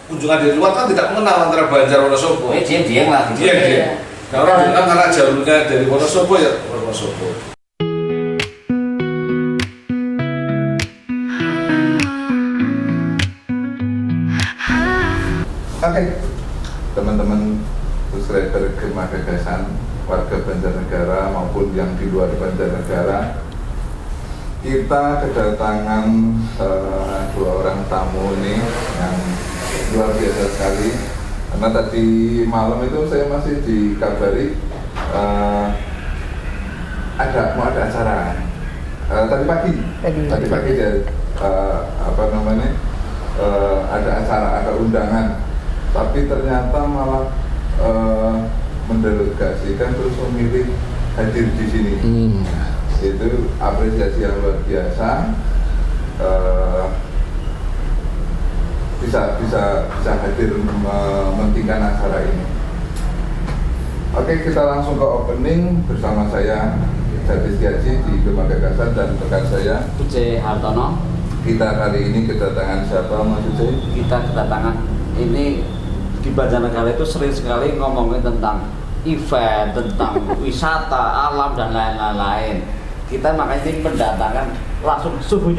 kunjungan dari luar kan tidak mengenal antara Banjar Wonosobo. Diam lah. Diam. Karena bilang karena jalurnya dari Wonosobo ya Wonosobo. Oke, teman-teman subscriber Gema Gagasan, warga Banjarnegara maupun yang di luar Banjarnegara, kita kedatangan dua orang tamu ini yang luar biasa sekali. Karena tadi malam itu saya masih dikabari mau ada acara. Tadi pagi dia ada acara, ada undangan. Tapi ternyata malah mendelegasikan terus memilih hadir di sini. Itu apresiasi yang luar biasa. Bisa hadir mementingkan acara ini. Oke, kita langsung ke opening bersama saya Jati Setiaji di Gema Gagasan dan rekan saya Uce Hartono. Kita kali ini kedatangan siapa, Mas Uce? Kita kedatangan ini di Banjarnegara itu sering sekali ngomongin tentang event, tentang wisata, alam dan lain-lain. Kita makanya ini mendatangkan langsung suhu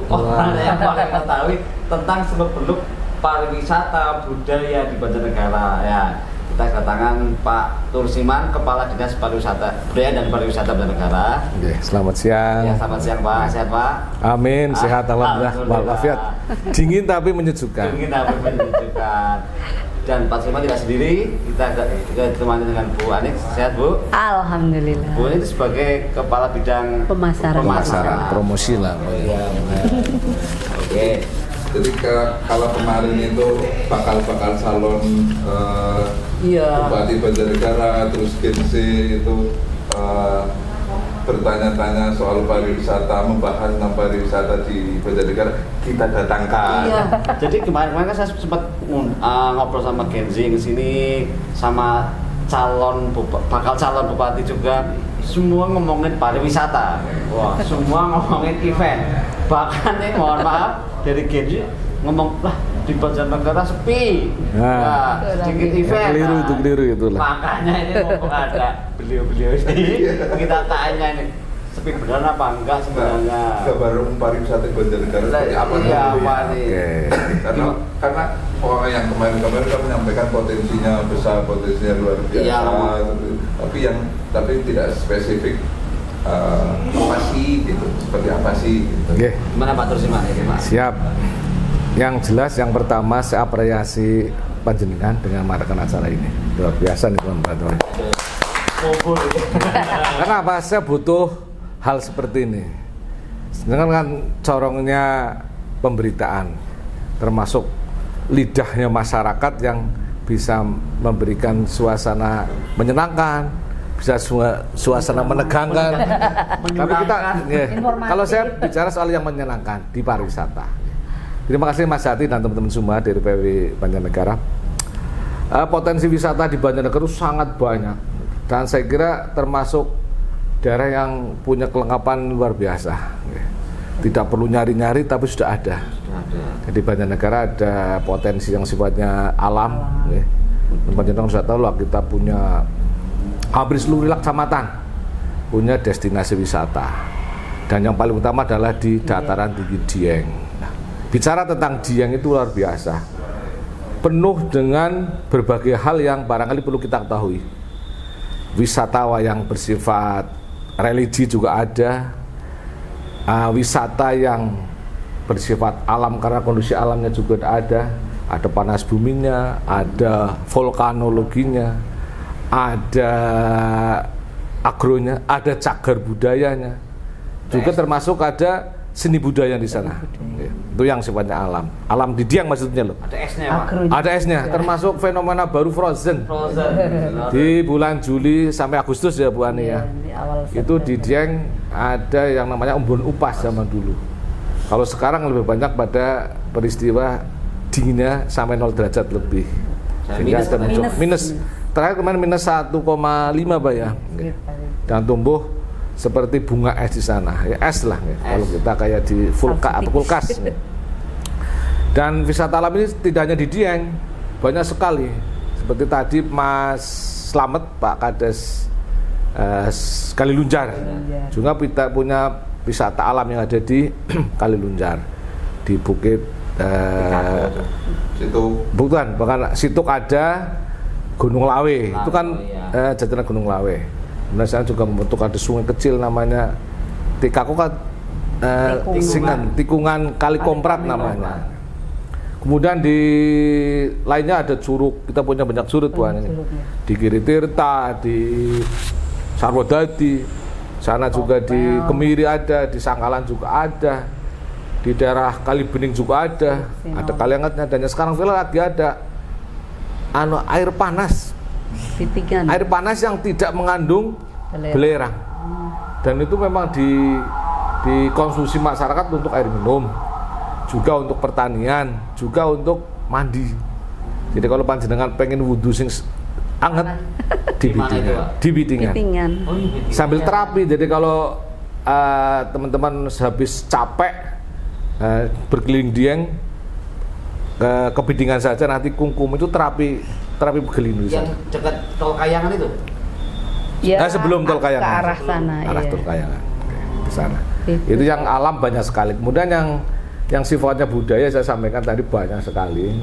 orang yang paling mengetahui tentang seluk-beluk pariwisata budaya di Banjarnegara ya. Kita kedatangan Pak Tursiman, Kepala Dinas Pariwisata Budaya dan Pariwisata Banjarnegara. Oke, selamat siang. Ya, selamat siang Pak. Sehat Pak? Amin, sehat alhamdulillah. Walafiat. Dingin tapi menyejukkan. Dan Pak Tursiman tidak sendiri, kita ditemani dengan Bu Anik. Sehat Bu? Alhamdulillah. Bu ini sebagai Kepala Bidang Pemasaran. Promosi lah. Iya, benar. Oke. Jadi kalau kemarin itu bakal calon Bupati Banjarnegara, terus Gense itu bertanya-tanya soal pariwisata, membahas tentang pariwisata di Banjarnegara, kita datangkan. Iya. Jadi kemarin kan saya sempat ngobrol sama Genzi di sini, sama bakal calon bupati juga. Semua ngomongin pariwisata. Wah, semua ngomongin event. Bahkan ini mohon maaf dari Genzi ngomong lah di Banjarnegara sepi. Nah, sedikit event. Keliru itulah. Makanya ini mumpung ada beliau-beliau ini kita tanya ini sepi benar apa enggak sebenarnya. Kabar pariwisata Banjarnegara seperti apa nih? Karena orang yang kemarin kan menyampaikan potensinya besar, potensinya luar biasa. Tapi tidak spesifik. Apa sih gitu? Seperti apa sih? Gitu. Oke. Gimana Pak Tursiman ini Pak? Siap. Yang jelas yang pertama saya apresiasi panjenengan dengan mengadakan acara ini. Luar biasa nih teman-teman. Kenapa saya butuh hal seperti ini? Dengan kan corongnya pemberitaan, termasuk lidahnya masyarakat yang bisa memberikan suasana menyenangkan, bisa suasana menegangkan. Tapi kita, kalau saya bicara soal yang menyenangkan di pariwisata. Terima kasih Mas Jati dan teman-teman semua dari PW Banjarnegara. Potensi wisata di Banjarnegara sangat banyak dan saya kira termasuk daerah yang punya kelengkapan luar biasa. Tidak perlu nyari-nyari tapi sudah ada. Jadi Banjarnegara ada potensi yang sifatnya alam. Banjarnegara sudah tahu lah kita punya hampir seluruh kecamatan punya destinasi wisata. Dan yang paling utama adalah di dataran tinggi Dieng. Bicara tentang Dieng itu luar biasa, penuh dengan berbagai hal yang barangkali perlu kita ketahui. Wisata yang bersifat religi juga ada, wisata yang bersifat alam karena kondisi alamnya juga ada panas buminya, ada vulkanologinya, ada agronya, ada cagar budayanya, juga termasuk ada seni budaya di sana. Itu yang sifatnya alam di Dieng maksudnya loh. Ada esnya Pak. Ada esnya, termasuk fenomena baru frozen. Di bulan Juli sampai Agustus ya Bu Ani ya. Itu di Dieng ada yang namanya embun upas zaman dulu. Kalau sekarang lebih banyak pada peristiwa dinginnya sampai 0 derajat lebih. Sehingga ada minus. Terakhir kemarin minus 1,5 Pak ya. Dan tumbuh seperti bunga es di sana, ya es lah ya. Kalau kita kayak di kulkas. Dan wisata alam ini tidak hanya di Dieng, banyak sekali. Seperti tadi Mas Slamet, Pak Kades Kalilunjar. Juga kita punya wisata alam yang ada di Kalilunjar, di Bukit bukan, bahkan Situk ada Gunung Lawe, itu kan jajaran Gunung Lawe. Kemudian saya juga membentuk ada sungai kecil namanya Tikungan Kali Komprat namanya. Kemudian di lainnya ada curug, kita punya banyak curug di Giri Tirta, di Sarwodadi, sana juga di Kemiri ada, di Sangkalan juga ada, di daerah Kalibening juga ada Kaliangatnya, dan sekarang lagi ada air panas, air panas yang tidak mengandung belerang, dan itu memang dikonsumsi masyarakat untuk air minum, juga untuk pertanian, juga untuk mandi. Jadi kalau panjenengan pengen wudhu sing anget di Bitingan. Sambil terapi. Jadi kalau teman-teman habis capek berkeliling Dieng ke Bitingan saja, nanti kungkum itu terapi berkeliling. Yang dekat Tol Kayangan itu? Ya, sebelum Tol Kayangan. Ke arah sana. Tol Kayangan. Di sana. Itu yang alam banyak sekali. Kemudian yang sifatnya budaya saya sampaikan tadi banyak sekali.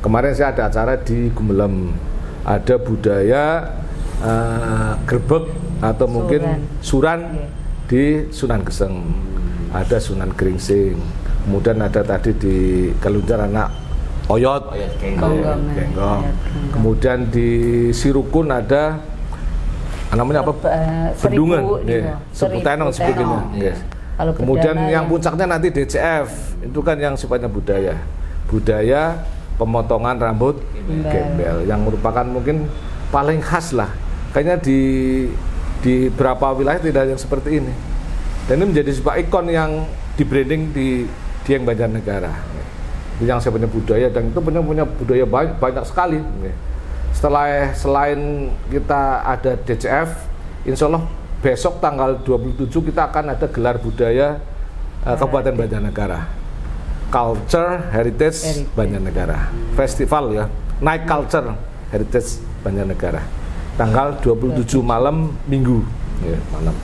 Kemarin saya ada acara di Gumelem, ada budaya Grebek atau mungkin Suran di Sunan Geseng, ada Sunan Gringsing, kemudian ada tadi di Kalunjar anak Oyot, Genggong. Kemudian di Sirukun ada namanya apa? Bendungan, Sebutenong sebagainya. Kemudian yang puncaknya nanti DCF, itu kan yang sifatnya budaya pemotongan rambut gembel, yang merupakan mungkin paling khas lah. Kayaknya di beberapa wilayah tidak ada yang seperti ini. Dan ini menjadi sebuah ikon yang di branding di Dieng Banjarnegara. Itu yang sifatnya budaya, dan itu punya budaya banyak sekali. Selain kita ada DCF, insya Allah besok tanggal 27 kita akan ada gelar budaya Kabupaten Banjarnegara, Culture Heritage Banjarnegara Festival ya, Night Culture Heritage Banjarnegara, tanggal 27 malam Minggu ya, malam.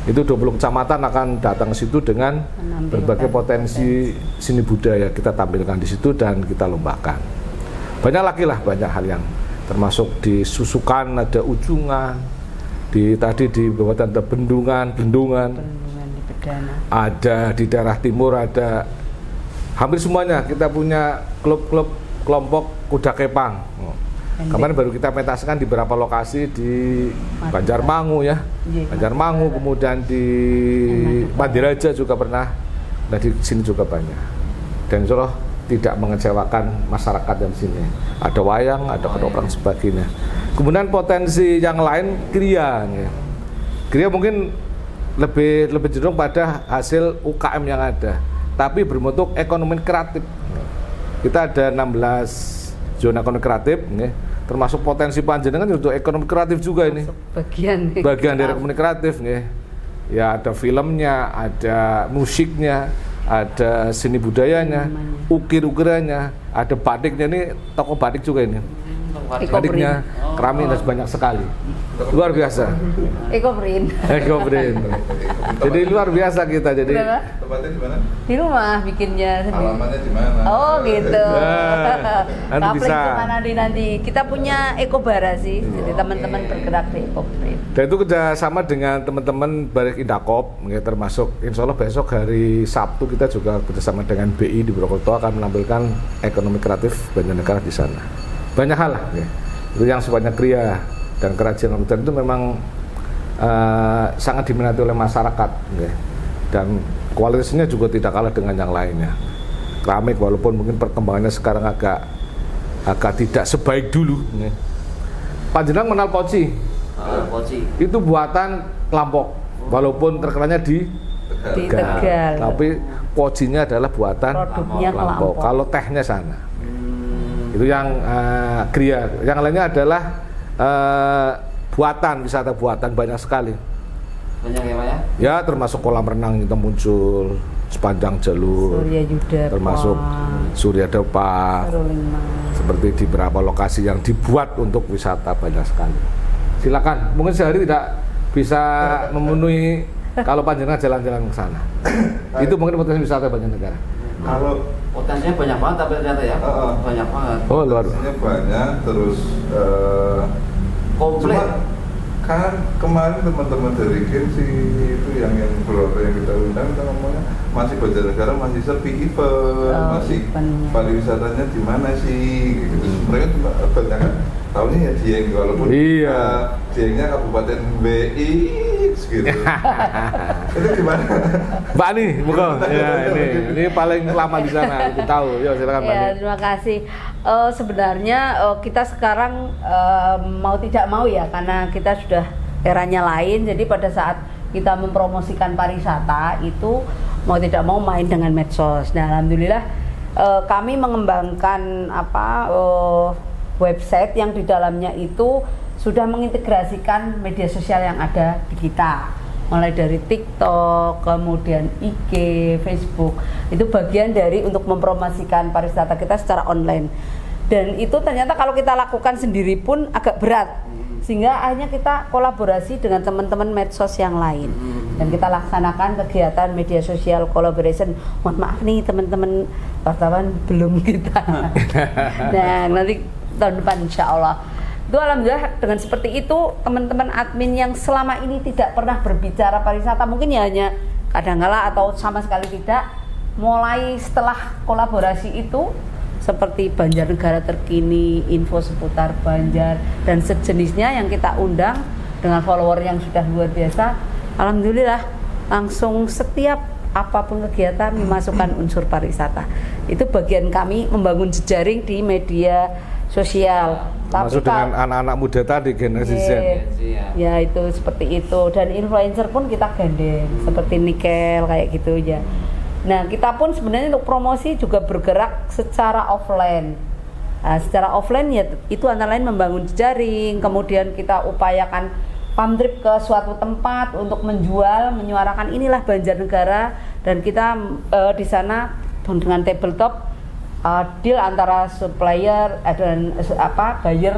Itu 20 kecamatan akan datang ke situ dengan berbagai potensi seni budaya kita tampilkan di situ dan kita lombakan. Banyak lagi lah, banyak hal yang termasuk di Susukan ada Ujungan, tadi di Kabupaten ada Bendungan di Pedana. Ada di daerah timur, ada hampir semuanya. Kita punya klub-klub kelompok kuda kepang. Kemarin baru kita pentaskan di beberapa lokasi di Banjarmangu ya, Banjarmangu, kemudian di Mandiraja juga pernah. Nah di sini juga banyak. Dan insya Allah tidak mengecewakan masyarakat yang sini. Ada wayang, ada ketoprak sebagainya. Kemudian potensi yang lain kriya. Kriya mungkin lebih cenderung pada hasil UKM yang ada, tapi berbentuk ekonomi kreatif. Kita ada 16 zona ekonomi kreatif, termasuk potensi panjenengan untuk ekonomi kreatif juga ini. Bagian dari ekonomi kreatif, ya ada filmnya, ada musiknya, ada seni budayanya, ukir-ukirannya, ada batiknya, ini toko batik juga ini. Batiknya keramik dan banyak sekali, luar biasa. Ekoprint. Jadi luar biasa kita. Jadi tempatnya di mana? Di rumah bikinnya sendiri. Alamannya di mana? Oh gitu. Nanti bisa. Nanti kita punya Ekobara sih, jadi teman-teman bergerak di Ekoprint. Dan itu kerjasama dengan teman-teman Barik Indakop, termasuk insya Allah besok hari Sabtu kita juga bersama dengan BI di Purwokerto akan menampilkan ekonomi kreatif Banjarnegara di sana. Banyak hal lah, itu yang sifatnya kriya dan kerajinan hutan itu memang sangat diminati oleh masyarakat, dan kualitasnya juga tidak kalah dengan yang lainnya. Keramik walaupun mungkin perkembangannya sekarang agak tidak sebaik dulu. Panjenengan mengenal poci? Itu buatan Lampok, walaupun terkenalnya di Tegal. Tapi pocinya adalah buatan Lampok. Kalau tehnya sana. Itu yang kriya. Yang lainnya adalah buatan, wisata buatan banyak sekali. Banyak ya Pak ya? Ya termasuk kolam renang itu muncul sepanjang jalur. Surya Yuda, termasuk Surya Depa, seperti di beberapa lokasi yang dibuat untuk wisata banyak sekali. Silakan, mungkin sehari tidak bisa memenuhi kalau panjenengan jalan-jalan ke sana. Itu mungkin potensi wisata Banjarnegara. Kalau Potensinya banyak banget tapi ternyata ya. Banyak banget. Oh, luar. potensinya banyak, terus Komplit. cuma kan kemarin teman-teman dari Gensi itu yang beberapa yang kita undang, kita ngomongnya masih Banjarnegara masih sepi event, masih eventnya. pariwisatanya di mana sih gitu. Mereka cuma banyak kan tahunya ya Dieng, walaupun Iya. Diengnya Kabupaten BX gitu. Itu gimana? Mbak Ani, buka. Ya, ini paling lama di sana, aku tahu. Ya, silakan Mbak Ya, Ani. terima kasih. Sebenarnya kita sekarang mau tidak mau ya, karena kita sudah eranya lain. Jadi pada saat kita mempromosikan pariwisata itu mau tidak mau main dengan medsos. Nah, alhamdulillah kami mengembangkan website yang di dalamnya itu sudah mengintegrasikan media sosial yang ada di kita. Mulai dari TikTok, kemudian IG, Facebook, itu bagian dari untuk mempromosikan pariwisata kita secara online. Dan itu ternyata kalau kita lakukan sendiri pun agak berat, sehingga akhirnya kita kolaborasi dengan teman-teman medsos yang lain. Dan kita laksanakan kegiatan media sosial collaboration. Mohon maaf nih teman-teman wartawan, belum kita. Nah, nanti tahun depan insya Allah. Itu alhamdulillah dengan seperti itu teman-teman admin yang selama ini tidak pernah berbicara pariwisata, mungkin ya hanya kadang-kala atau sama sekali tidak, mulai setelah kolaborasi itu seperti Banjarnegara terkini, info seputar Banjar dan sejenisnya yang kita undang dengan follower yang sudah luar biasa, alhamdulillah langsung setiap apapun kegiatan memasukkan unsur pariwisata. Itu bagian kami membangun jejaring di media sosial. Masuk dengan anak-anak muda tadi, generasi Z. Ya itu seperti itu, dan influencer pun kita gandeng seperti Nikel kayak gitu ya. Nah, kita pun sebenarnya untuk promosi juga bergerak secara offline. Nah, secara offline ya itu antara lain membangun jejaring, kemudian kita upayakan pam trip ke suatu tempat untuk menjual, menyuarakan inilah Banjarnegara, dan kita di sana dengan tabletop deal antara supplier dan buyer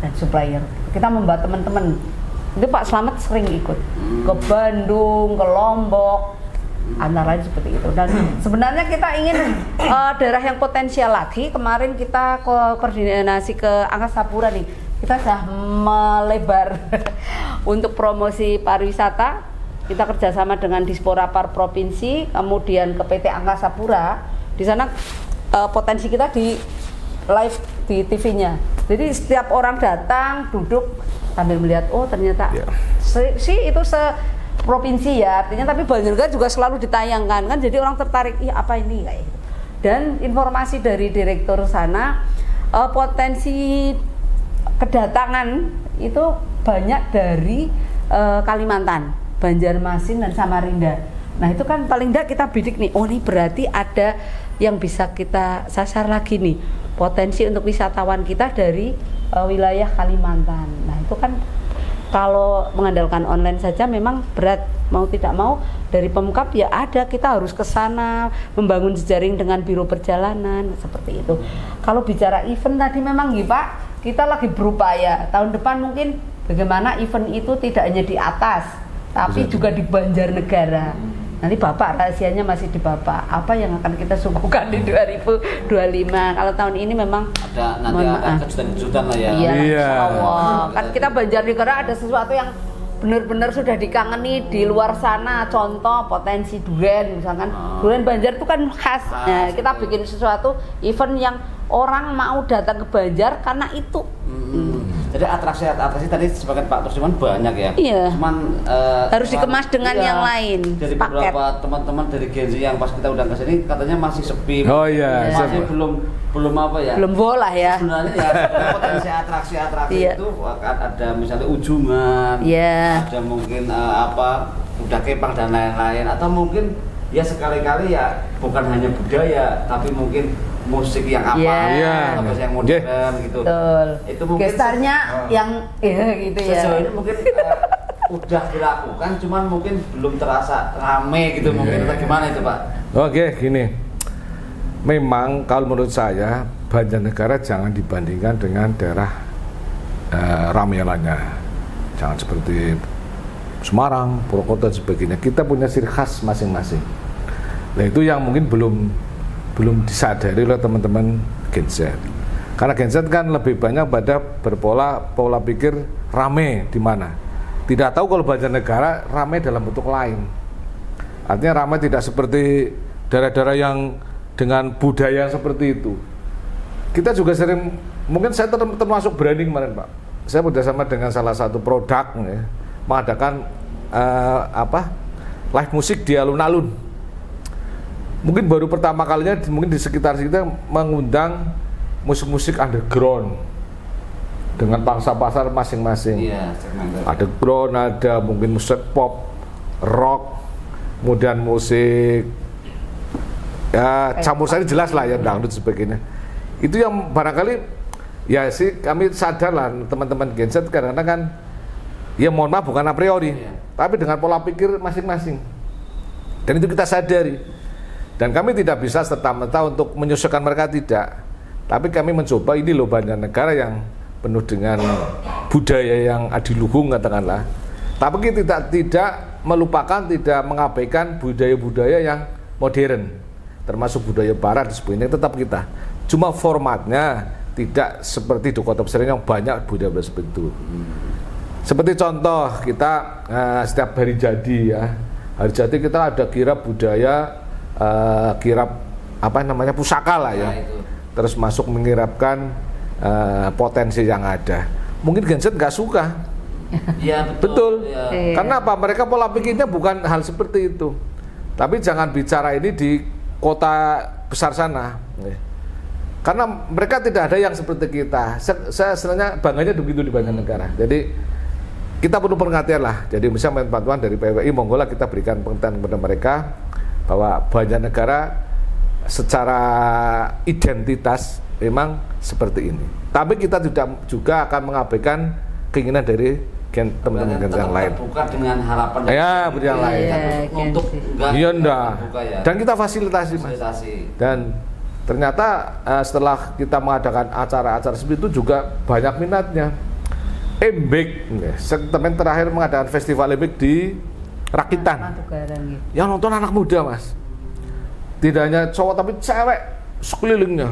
dan supplier. Kita membuat teman-teman. Itu Pak Slamet sering ikut ke Bandung, ke Lombok, antara lain seperti itu. Dan sebenarnya kita ingin daerah yang potensial lagi. Kemarin kita koordinasi ke Angkasa Pura nih. Kita sudah melebar untuk promosi pariwisata. Kita kerjasama dengan Dispora Par Provinsi, kemudian ke PT Angkasa Pura. Di sana potensi kita di live di TV-nya. Jadi setiap orang datang duduk sambil melihat, oh ternyata itu provinsi ya, artinya, tapi Banjarnegara juga selalu ditayangkan kan, jadi orang tertarik, iya apa ini kayak gitu. Dan informasi dari direktur sana, potensi kedatangan itu banyak dari Kalimantan, Banjarmasin dan Samarinda. Nah itu kan paling tidak kita bidik nih, oh ini berarti ada yang bisa kita sasar lagi nih, potensi untuk wisatawan kita dari wilayah Kalimantan. Nah itu kan kalau mengandalkan online saja memang berat, mau tidak mau dari Pemkab ya ada, kita harus ke sana membangun jejaring dengan biro perjalanan seperti itu. Kalau bicara event tadi memang ya Pak, kita lagi berupaya tahun depan mungkin bagaimana event itu tidak hanya di atas tapi juga di Banjarnegara. Nanti Bapak, rahasianya masih di Bapak. Apa yang akan kita suguhkan di 2025? Kalau tahun ini memang ada kejutan-kejutan lah ya. Iya, Insya Allah. Kan kita Banjarnegara ada sesuatu yang benar-benar sudah dikangeni di luar sana. Contoh potensi durian, misalkan durian Banjar itu kan khas. Nah, kita bikin sesuatu event yang orang mau datang ke Banjar karena itu. Jadi atraksi tadi sebagian Pak Tursiman banyak ya. Iya. Cuman harus dikemas dengan yang lain. Dari paket. beberapa teman-teman dari Genzi yang pas kita undang ke sini katanya masih sepi. Oh iya, masih belum apa ya? Belum bola ya. Sebenarnya ya potensi atraksi itu ada misalnya ujungan. Iya. Ada mungkin kuda kepang dan lain-lain, atau mungkin ya sekali-kali ya bukan hanya budaya tapi mungkin musik yang apa, atau yang modern gitu. Betul. Itu mungkin gestarnya yang gitu ya. Sejauh ini mungkin udah dilakukan, cuman mungkin belum terasa rame gitu mungkin. Atau gimana itu Pak? Oke, gini. memang kalau menurut saya Banjarnegara jangan dibandingkan dengan daerah ramelannya. Jangan seperti Semarang, Purwokerto dan sebagainya. Kita punya ciri khas masing-masing. Nah itu yang mungkin belum disadari oleh teman-teman Gen Z. Karena Gen Z kan lebih banyak pada pola pikir rame di mana. Tidak tahu kalau Banjarnegara rame dalam bentuk lain. Artinya rame tidak seperti daerah-daerah yang dengan budaya seperti itu. Kita juga sering, mungkin saya termasuk branding kemarin Pak. Saya bekerjasama dengan salah satu produk ya, mengadakan live musik di alun-alun. Mungkin baru pertama kalinya mungkin di sekitar kita mengundang musik-musik underground dengan pangsa pasar masing-masing. Iya, ada ground, ada mungkin musik pop, rock, kemudian musik ya campur sari jelas lah ya, dangdut sebagainya. Itu yang barangkali ya sih kami sadar lah teman-teman Gen Z kadang-kadang kan ya mohon maaf bukan a priori, tapi dengan pola pikir masing-masing. Dan itu kita sadari. Dan kami tidak bisa serta-merta untuk menyusulkan mereka, tidak. Tapi kami mencoba, ini loh Banjarnegara yang penuh dengan budaya yang adiluhung katakanlah. Tapi kita tidak melupakan, tidak mengabaikan budaya-budaya yang modern, termasuk budaya barat dan sebagainya, tetap kita. Cuma formatnya tidak seperti di kota besar yang banyak budaya seperti itu. Seperti contoh kita setiap hari jadi ya, hari jadi kita ada kirab budaya, kirab pusaka lah ya. Terus masuk mengirapkan potensi yang ada. Mungkin Gen Z nggak suka. Iya betul. Ya. Karena apa? Mereka pola pikirnya bukan hal seperti itu. Tapi jangan bicara ini di kota besar sana. Karena mereka tidak ada yang seperti kita. Saya sebenarnya bangganya begitu di Banjarnegara. Jadi kita perlu perhatian lah. Jadi misalnya bantuan dari PWI, monggo lah kita berikan pengertian kepada mereka bahwa Banjarnegara secara identitas memang seperti ini. Tapi kita tidak juga akan mengabaikan keinginan dari teman-teman yang lain. Bukan dengan harapan ya, yang lain. Untuk iya enggak. Ya. Dan kita fasilitasi Mas. Dan ternyata setelah kita mengadakan acara-acara seperti itu juga banyak minatnya. Embek, segmen terakhir mengadakan festival Embek di Rakitan. Yang nonton anak muda Mas. Tidak hanya cowok tapi cewek sekelilingnya.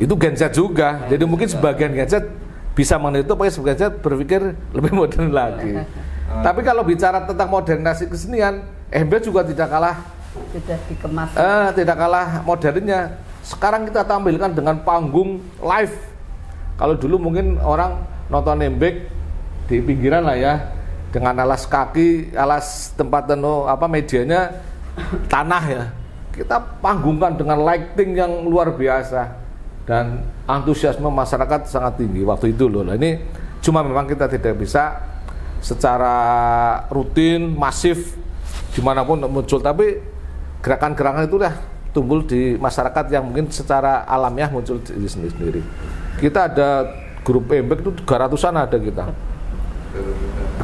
Itu Gen Z juga. Jadi mungkin sebagian Gen Z bisa mengenai itu, pakai sebagian Z berpikir lebih modern lagi. Tapi kalau bicara tentang modernisasi kesenian, Embek juga tidak kalah. Sudah dikemas. Tidak kalah modernnya. Sekarang kita tampilkan dengan panggung live. Kalau dulu mungkin orang nonton Embek di pinggiran lah ya, dengan alas kaki, alas tempat medianya tanah ya. Kita panggungkan dengan lighting yang luar biasa dan antusiasme masyarakat sangat tinggi waktu itu loh. Nah, ini cuma memang kita tidak bisa secara rutin masif dimanapun muncul, tapi gerakan-gerakan itulah tumbuh di masyarakat yang mungkin secara alamiah muncul di sendiri. Kita ada grup Embek itu 300-an ada kita.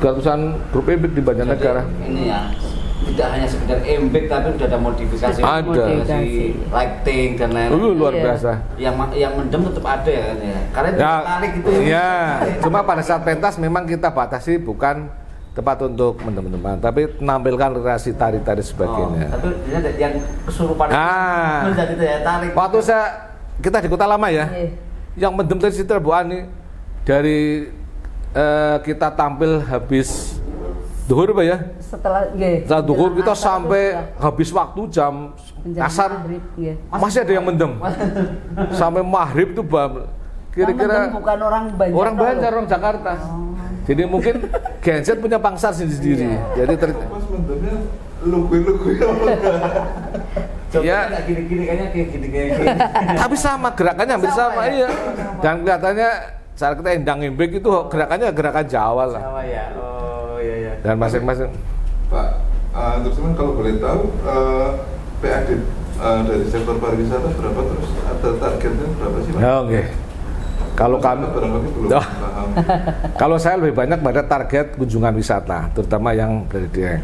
300-an grup Embek di Banjarnegara. Ini ya, tidak hanya sekedar Embek tapi sudah ada modifikasi, lighting dan lain-lain. Luar biasa. Yang mendem tetap ada ya kan ya. Karena itu menarik itu. Iya, cuma pada saat pentas memang kita batasi bukan tempat untuk mendem-mendeman, tapi menampilkan relasi tari-tari sebagainya. Tapi yang kesurupan menjadi daya tarik. Waktu kita di Kota Lama ya, yang mendem tadi Sitra Bu Ani dari kita tampil habis duhur Pak ya. Setelah duhur kita sampai habis waktu jam asar masih ada yang mendem. Sampai maghrib tuh kira-kira bukan orang Banjar. Orang Banjar, orang Jakarta. Jadi mungkin Gen Z punya pangsa sendiri. Jadi Mas mendemnya lugu-lugu ya. Gini-gini kayaknya kayak gini. Tapi sama gerakannya hampir sama iya. Dan kelihatannya saat kita endang Embek itu gerakannya gerakan Jawa lah. Jawa ya. Oh iya. Dan masing-masing. Pak, terus kalau boleh tahu PAD dari sektor pariwisata berapa, terus ada targetnya berapa sih Pak? Oke. Kalau kami kalau saya lebih banyak pada target kunjungan wisata, terutama yang dari Dieng.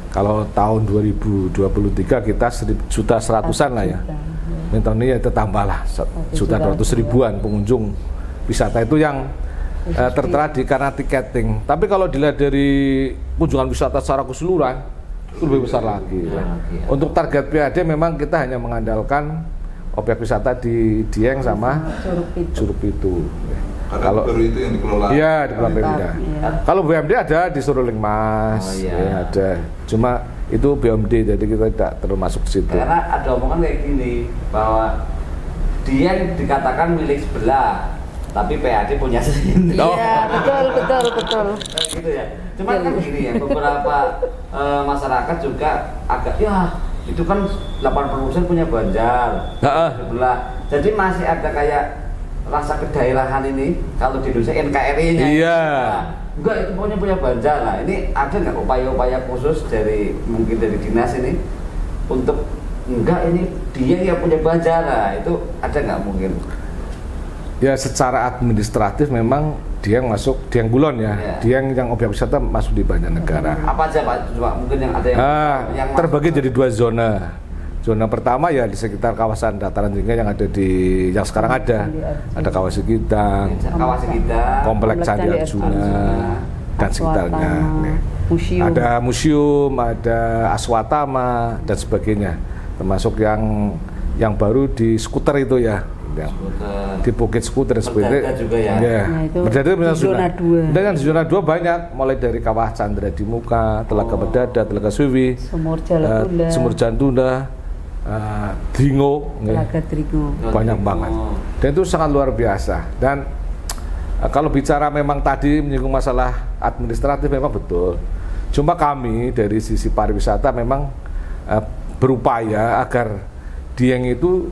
Kalau tahun 2023 kita 1.100.000-an lah ya. Mentoni ya itu tambahlah 1.200.000-an pengunjung wisata itu yang tertera di karena tiketing. Tapi kalau dilihat dari kunjungan wisata secara keseluruhan itu lebih besar lagi. Untuk target PAD memang kita hanya mengandalkan objek wisata di Dieng sama Curug Pitu. Kalau baru itu yang dikelola. Iya, dikelola Pemda. Kalau BUMD ada di Suruling Mas, ya, ada. Cuma itu BUMD, jadi kita tidak termasuk di situ. Karena ada omongan kayak gini bahwa Dieng dikatakan milik sebelah, tapi PAD punya sendiri. Iya, betul. Gitu ya. Cuma kan gini ya, beberapa masyarakat juga agak ya itu kan 80% punya Banjar sebelah. Jadi masih ada kayak rasa kedaerahan ini kalau di Indonesia NKRI-nya. Iya. Enggak, itu punya Banjar. Nah, ini ada nggak upaya-upaya khusus dari mungkin dari dinas ini untuk enggak ini dia yang punya Banjar? Nah, itu ada nggak mungkin? Ya secara administratif memang Dieng masuk Dieng Kulon ya. Dieng yang objek wisata masuk di Banjarnegara. Apa aja Pak? Coba mungkin yang ada yang terbagi jadi 2 zona. Zona pertama ya di sekitar kawasan dataran tinggi yang ada yang sekarang ada Kawah Sikidang, Kompleks Candi Arjuna dan sekitarnya. Ada museum, ada Aswatama dan sebagainya. Termasuk yang baru di skuter itu ya. Di Bukit Skuter sebetulnya juga ya. Berdada di zona 2. Dan di zona 2 banyak, mulai dari Kawah Candra di Muka, Telaga Berdada, Telaga Suwi, Sumur Jantunda, Dringo, banyak banget. Dan itu sangat luar biasa. Dan kalau bicara memang tadi menyinggung masalah administratif memang betul. Cuma kami dari sisi pariwisata memang berupaya agar Dieng itu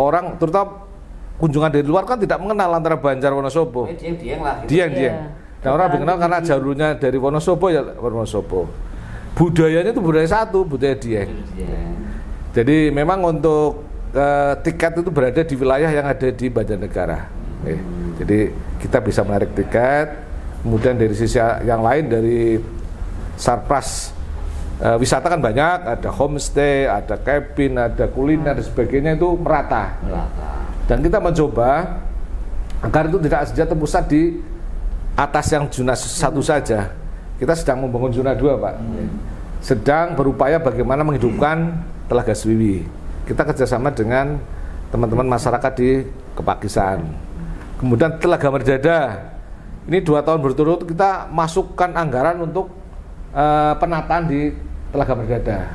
orang terutama kunjungan dari luar kan tidak mengenal antara Banjar Wonosobo. Dieng lah. Dieng. Nah, orang lebih kenal karena jalurnya dari Wonosobo ya Wonosobo. Budayanya itu budaya satu, budaya Dieng. Jadi memang untuk tiket itu berada di wilayah yang ada di Banjarnegara. Jadi kita bisa menarik tiket. Kemudian dari sisi yang lain dari Sarpras wisata kan banyak, ada homestay, ada cabin, ada kuliner dan sebagainya itu merata. Dan kita mencoba agar itu tidak saja terpusat di atas yang zona 1 saja. Kita sedang membangun zona 2, Pak. Sedang berupaya bagaimana menghidupkan Telaga Swiwi. Kita kerjasama dengan teman-teman masyarakat di Kepakisan. Kemudian Telaga Merdada. Ini 2 tahun berturut kita masukkan anggaran untuk penataan di Telaga Merdada.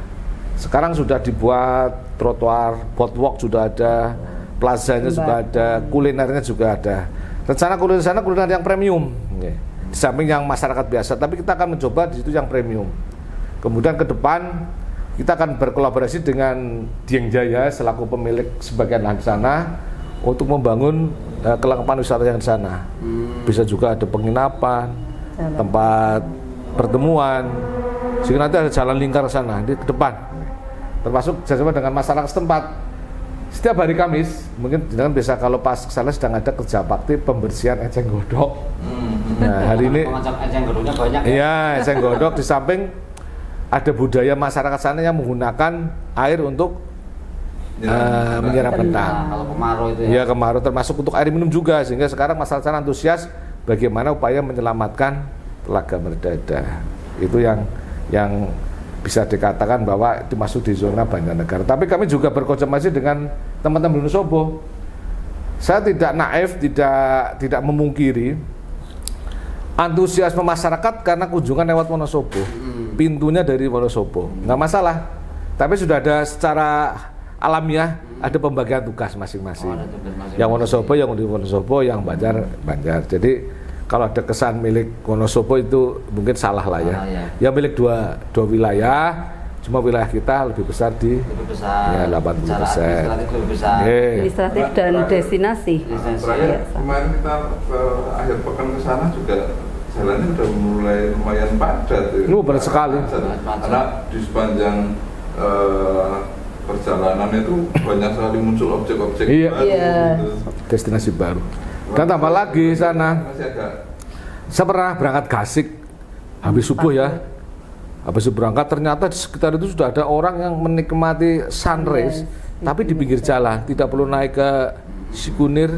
Sekarang sudah dibuat trotoar, boardwalk sudah ada, plazanya juga ada, kulinernya juga ada. Rencana kuliner sana kuliner yang premium, di samping yang masyarakat biasa. Tapi kita akan mencoba di situ yang premium. Kemudian ke depan kita akan berkolaborasi dengan Dieng Jaya selaku pemilik sebagian lahan sana untuk membangun kelengkapan wisata yang di sana. Bisa juga ada penginapan, tempat pertemuan. Sehingga nanti ada jalan lingkar sana di depan, termasuk bersama dengan masyarakat setempat. Setiap hari Kamis, mungkin jangan biasa kalau pas kesana sedang ada kerja bakti pembersihan eceng godok. Nah hari ini, eceng godoknya banyak ya? Iya, eceng godok di samping ada budaya masyarakat sana yang menggunakan air untuk menyiram kentang. Kalau kemarau itu ya? Iya kemarau, termasuk untuk air minum juga. Sehingga sekarang masyarakat sana antusias bagaimana upaya menyelamatkan Telaga Merdada. Itu yang bisa dikatakan bahwa itu masuk di zona Banjarnegara. Tapi kami juga berkoordinasi dengan teman-teman Wonosobo. Saya tidak naif, tidak memungkiri antusiasme masyarakat karena kunjungan lewat Wonosobo. Pintunya dari Wonosobo, nggak masalah. Tapi sudah ada secara alamiah ada pembagian tugas masing-masing. Yang Wonosobo, yang di Wonosobo, yang Banjar. Jadi kalau ada kesan milik Wonosobo itu mungkin salah lah ya. Yang milik dua wilayah, cuma wilayah kita lebih besar di ya 80%. Administratif dan destinasi. Kemarin kita akhir pekan ke sana juga jalannya udah mulai lumayan padat. Padat sekali. Karena di sepanjang perjalanan itu banyak sekali muncul objek-objek baru. Gitu. Destinasi baru. Dan tambah lagi sana. Saya pernah berangkat Gasik habis subuh ya. Habis berangkat ternyata di sekitar itu sudah ada orang yang menikmati sunrise tapi di pinggir jalan, tidak perlu naik ke Sikunir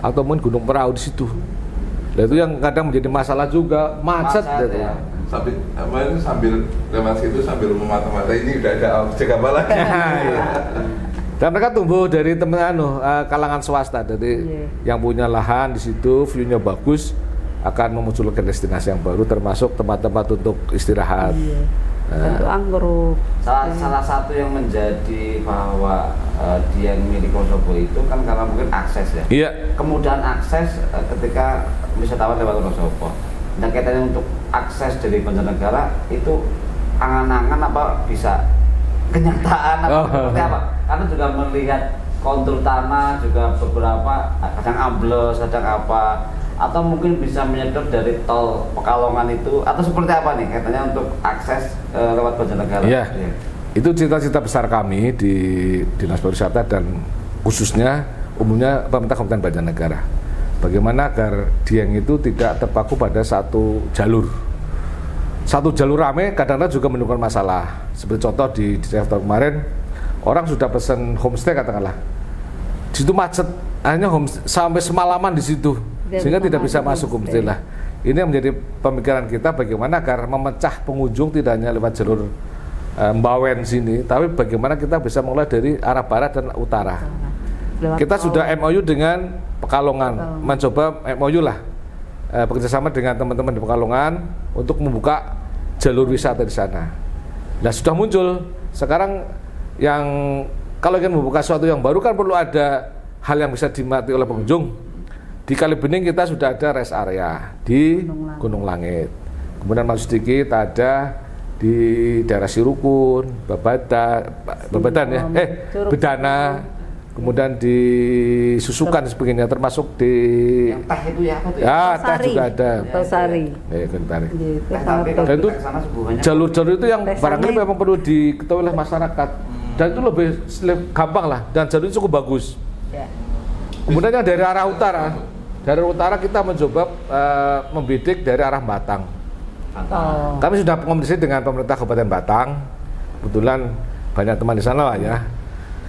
ataupun Gunung Perahu di situ. Nah, itu yang kadang menjadi masalah juga, macet gitu. ya. Sambil lewat situ sambil memata-mata ini udah ada objek apa lagi. Dan mereka tumbuh dari kalangan swasta, dari yang punya lahan di situ, view-nya bagus, akan memunculkan destinasi yang baru, termasuk tempat-tempat untuk istirahat. Tentu anggrek. Salah satu yang menjadi bahwa Dieng milik Wonosobo itu kan karena mungkin akses ya. Iya. Kemudahan akses ketika wisatawan lewat Wonosobo. Nah, kaitannya untuk akses dari Banjarnegara itu angan-angan apa bisa kenyataan apa seperti apa? Karena juga melihat kontur tanah juga beberapa kadang ambles, kadang apa, atau mungkin bisa menyedot dari tol Pekalongan itu, atau seperti apa nih kaitannya untuk akses lewat Banjarnegara? Iya. Itu cita-cita besar kami di Dinas Pariwisata dan khususnya umumnya pemerintah Kabupaten Banjarnegara. Bagaimana agar Dieng itu tidak terpaku pada satu jalur. Satu jalur rame kadang-kadang juga menimbulkan masalah. Seperti contoh di daftar kemarin, orang sudah pesen homestay katakanlah. Di situ macet, akhirnya sampai semalaman di situ. Sehingga tidak bisa masuk homestay lah. Ini yang menjadi pemikiran kita bagaimana agar memecah pengunjung tidak hanya lewat jalur Mbawen sini, tapi bagaimana kita bisa mulai dari arah barat dan utara. Kita sudah MOU dengan Pekalongan, mencoba MOU lah bekerjasama dengan teman-teman di Pekalongan untuk membuka jalur wisata di sana. Nah, sudah muncul sekarang yang kalau ingin membuka sesuatu yang baru kan perlu ada hal yang bisa dinikmati oleh pengunjung. Di Kalibening kita sudah ada rest area di Gunung Langit. Kemudian maju sedikit ada di daerah Sirukun, Babadan ya, Bedana. Kemudian di Susukan sebagainya, termasuk di yang teh itu ya apa tuh? teh juga ada. Tosari. Dan itu jalur-jalur itu yang barangkali memang perlu diketahui oleh masyarakat. Dan itu lebih gampang lah. Dan jalur itu cukup bagus. Kemudian yang dari arah utara kita mencoba membidik dari arah Batang. Kami sudah komunikasi dengan pemerintah Kabupaten Batang. Kebetulan banyak teman di sana lah ya.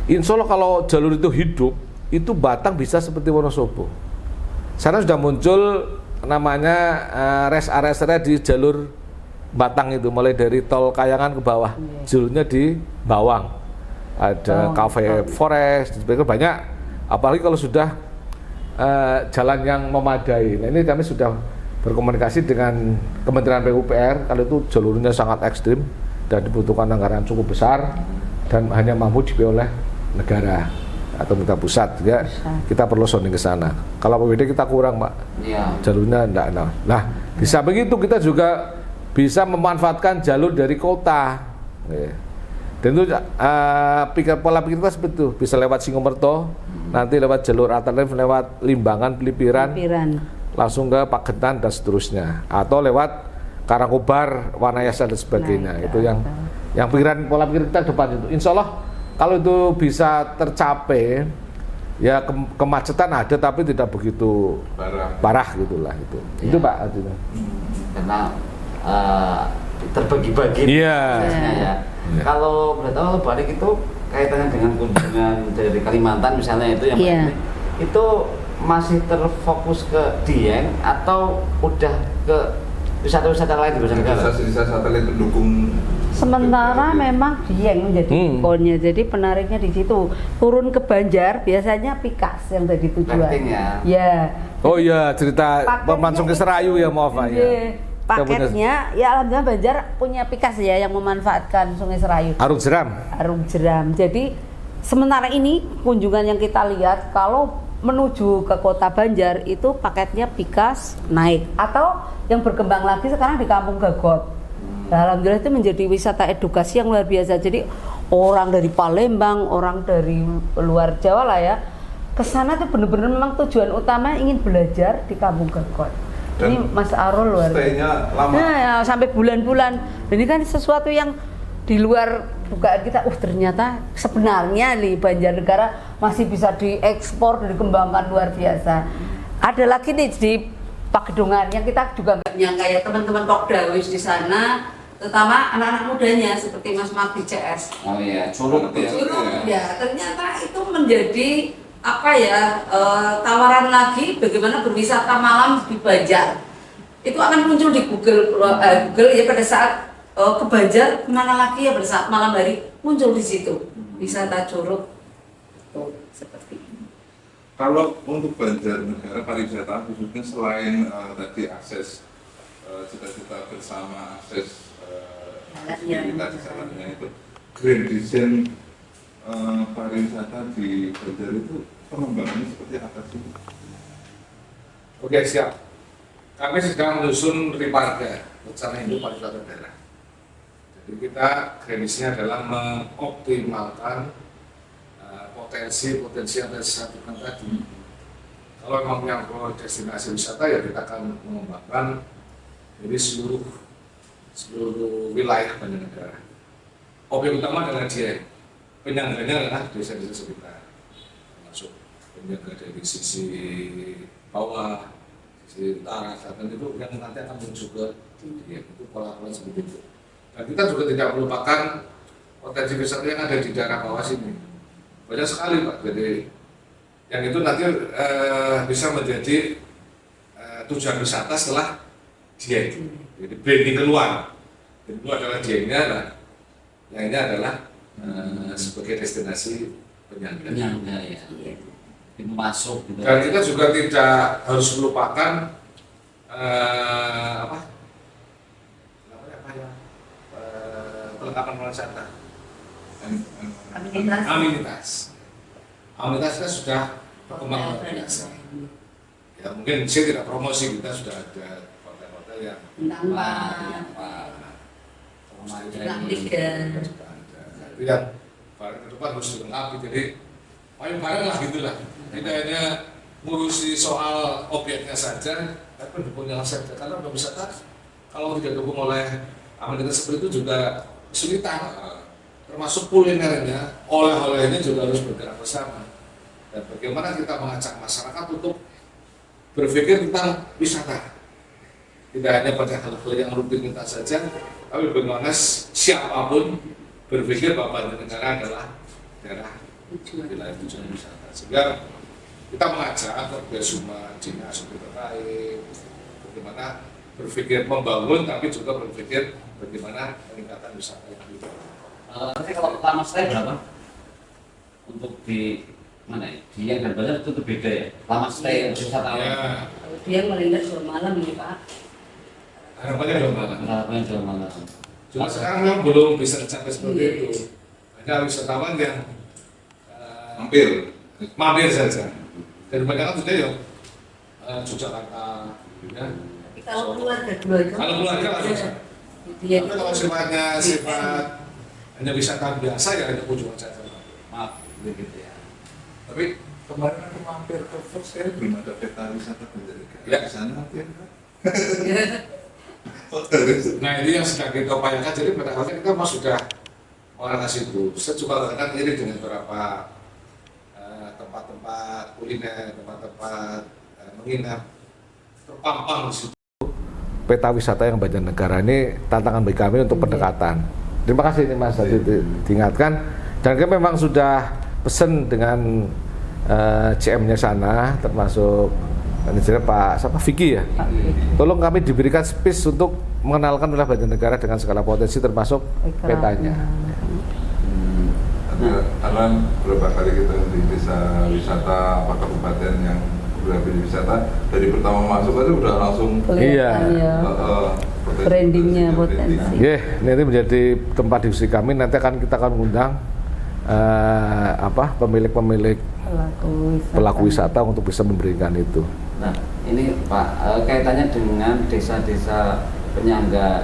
Insya Allah kalau jalur itu hidup, itu Batang bisa seperti Wonosobo. Sana sudah muncul namanya rest area di jalur Batang itu, mulai dari tol Kayangan ke bawah, jalurnya di Bawang. Ada cafe forest, banyak. Apalagi kalau sudah jalan yang memadai. Nah, ini kami sudah berkomunikasi dengan Kementerian PUPR, kalau itu jalurnya sangat ekstrim dan dibutuhkan anggaran cukup besar dan hanya mampu dibiayai oleh negara atau pemerintah pusat ya, kita perlu sounding ke sana. Kalau PWD kita kurang, Pak. Iya. Jalurnya enggak. Nah, di samping itu kita juga bisa memanfaatkan jalur dari kota. Dan itu pola pikir kita seperti itu, bisa lewat Singomerto, nanti lewat jalur alternatif lewat Limbangan, Pelipiran, langsung ke Pagetan dan seterusnya, atau lewat Karangkobar, Wanayasa dan sebagainya. Itu yang pikiran pola pikir kita depan itu. Insya Allah kalau itu bisa tercapai, ya kemacetan ada tapi tidak begitu parah gitulah itu. Ya. Itu Pak artinya. Karena terbagi-bagi. Iya. Ya. Kalau berarti balik itu kaitannya dengan kunjungan dari Kalimantan misalnya itu yang itu masih terfokus ke Dieng atau udah ke wisata-wisata lain di Banjarnegara? Wisata lain pendukung. Sementara memang Dieng menjadi ikonnya, jadi penariknya di situ. Turun ke Banjar biasanya Pikas yang jadi tujuan. Ya. Oh iya, cerita langsung ke Serayu ya, maaf Pak ya. Paketnya ya alhamdulillah Banjar punya Pikas ya yang memanfaatkan Sungai Serayu. Arung Jeram. Jadi sementara ini kunjungan yang kita lihat kalau menuju ke kota Banjar itu paketnya Pikas naik, atau yang berkembang lagi sekarang di Kampung Gagot. Nah, alhamdulillah itu menjadi wisata edukasi yang luar biasa. Jadi orang dari Palembang, orang dari luar Jawa lah ya, ke sana tuh benar-benar memang tujuan utama ingin belajar di Kampung Gagot. Dan ini Mas Arul luar biasa. Nah, ya, sampai bulan-bulan. Dan ini kan sesuatu yang di luar dugaan kita. Ternyata sebenarnya di Banjarnegara masih bisa diekspor dan dikembangkan luar biasa. Ada lagi nih di Pakedongan yang kita juga nggak nyangka ya, teman-teman Pokdawis di sana terutama anak-anak mudanya seperti Mas Mark di CS. Oh iya, Curug ya. Curug ya, ternyata itu menjadi apa ya, tawaran lagi bagaimana berwisata malam di Banjar. Itu akan muncul di Google ya pada saat ke Banjar, kemana lagi ya pada saat malam hari muncul di situ wisata Curug. Tuh, seperti ini. Kalau untuk Banjarnegara pariwisata khususnya selain tadi akses cita-cita bersama, akses aktivitas di jalannya itu, grand design pariwisata di Banjar itu pengembangannya seperti apa sih? Oke, siap. Kami sedang menyusun Riparda, rencana induk pariwisata daerah. Jadi kita grandisnya adalah mengoptimalkan potensi yang saya sebutkan tadi. Kalau memang menyangkut destinasi wisata ya kita akan mengembangkan jadi seluruh wilayah Banjarnegara. Objek utama adalah Dieng, penyangganya adalah desa-desa sekitar, termasuk penyangga dari sisi bawah, sisi utara, selatan itu yang nanti akan menuju ke Dieng, itu pola-pola seperti itu. Dan kita juga tidak melupakan potensi wisata yang ada di daerah bawah sini. Banyak sekali Pak, jadi yang itu nanti bisa menjadi tujuan wisata setelah Dieng. Jadi branding keluar, jadi itu adalah Diengnya, nah yang ini adalah sebagai destinasi penyangga. Penyangga ya, itu masuk. Gitu. Dan kita juga tidak harus melupakan perlengkapan wisata. Amenitas kita sudah berkembang luar biasa. Ya mungkin saya tidak promosi, kita sudah ada hotel-hotel yang itu yang barang ke depan harus dilengkapi, jadi payung barang lah gitulah. Tidak hanya ngurusi soal objeknya saja, tapi pendukungnya saja. Karena wisata kalau tidak didukung oleh amenitas seperti itu juga kesulitan. Termasuk kulinernya, oleh-olehnya juga harus bergerak bersama. Dan bagaimana kita mengajak masyarakat untuk berpikir tentang wisata. Tidak hanya pada hal-hal yang rutinitas saja, tapi bagaimana siapapun berpikir bahwa Banjarnegara adalah daerah wilayah tujuan wisata. Sehingga kita mengajak semua dinas terkait bagaimana berpikir membangun, tapi juga berpikir bagaimana peningkatan wisata yang lebih. Tapi kalau lama stay berapa? Untuk di mana ya? Di yang dan Banjar itu beda ya? Lama stay wisata Ya. Dia melingkar 2 malam ini Pak. Harapannya 2 malam. Harapannya 2 malam. Cuma sekarang memang belum bisa tercapai seperti itu. Ada wisatawan yang mampir saja. Dan kebanyakan sudah ya Yogyakarta, ya. Kalau keluarga Langsung. Tapi kalau sifatnya sifat hanya wisata biasa ya hanya kunjungan saja. Maaf, begitu ya. Tapi kemarin aku mampir ke Fox, belum ada peta wisata Banjarnegara. Ya. Di sana nanti Nah ini yang sedang kita upayakan. Jadi pada awalnya kita memang sudah orang ke situ. Saya juga kadang iri dengan beberapa tempat-tempat kuliner, tempat-tempat menginap terpampang di situ. Peta wisata yang Banjarnegara ini tantangan bagi kami untuk pendekatan. Terima kasih nih Mas tadi diingatkan. Dan kita memang sudah pesen dengan CM-nya sana, termasuk manajernya Pak Vicky ya. Tolong kami diberikan space untuk mengenalkan wilayah Banjarnegara dengan segala potensi termasuk petanya. Karena beberapa kali kita di desa wisata apa kabupaten yang berhasil wisata, dari pertama masuk aja udah langsung brandingnya potensi. Nanti menjadi tempat diskusi kami. Nanti kita akan mengundang pemilik pelaku wisata untuk bisa memberikan itu. Nah, ini Pak, kaitannya dengan desa-desa penyangga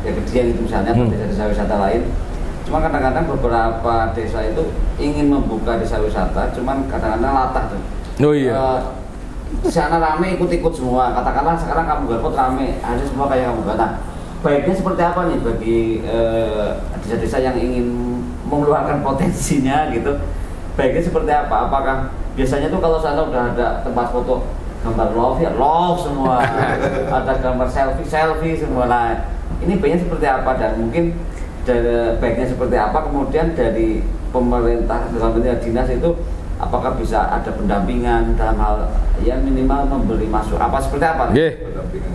Dieng itu misalnya atau desa-desa wisata lain. Cuma kadang-kadang beberapa desa itu ingin membuka desa wisata, cuman kadang-kadang latah tuh. Oh iya. Di sana rame ikut-ikut semua. Katakanlah sekarang kamu Garut rame, ada semua kayak kamu Garut. Nah, baiknya seperti apa nih bagi desa-desa yang ingin mengeluarkan potensinya gitu? Baiknya seperti apa? Apakah biasanya tuh kalau sana udah ada tempat foto gambar love ya love semua, ada gambar selfie semua. Nah, ini baiknya seperti apa dan mungkin dari baiknya seperti apa, kemudian dari pemerintah dalam bentuk dinas itu apakah bisa ada pendampingan dalam hal ya minimal memberi masuk apa seperti apa? Nggih.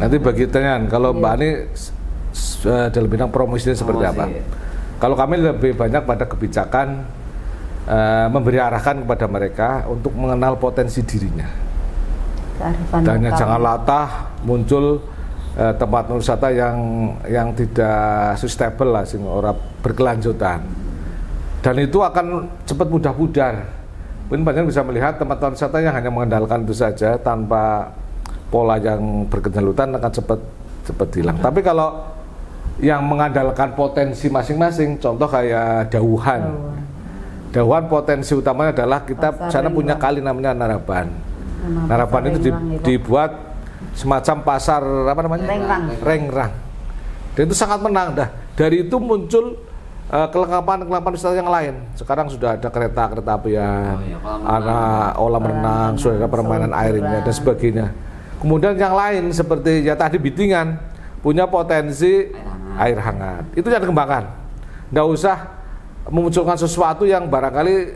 Nanti bagi Tengan, kalau Mbak Ani dalam bidang promosinya seperti apa? Kalau kami lebih banyak pada kebijakan memberi arahan kepada mereka untuk mengenal potensi dirinya. Dan jangan latah muncul tempat wisata yang tidak sustainable lah, sing ora berkelanjutan. Dan itu akan cepat mudah pudar. Mungkin banyak bisa melihat tempat wisata yang hanya mengandalkan itu saja tanpa pola yang berkelanjutan akan cepat hilang. Tapi kalau yang mengandalkan potensi masing-masing, contoh kayak Dauhan potensi utamanya adalah kita sana punya kali namanya Naraban. Naraban itu dibuat semacam pasar apa namanya? Rengrang. Dan itu sangat menang. Dari itu muncul kelengkapan wisata yang lain. Sekarang sudah ada kereta apian, ada kolam renang, sudah ada permainan airnya dan sebagainya. Kemudian yang lain seperti ya tadi Bitingan punya potensi air hangat. Itu yang dikembangkan. Nggak usah memunculkan sesuatu yang barangkali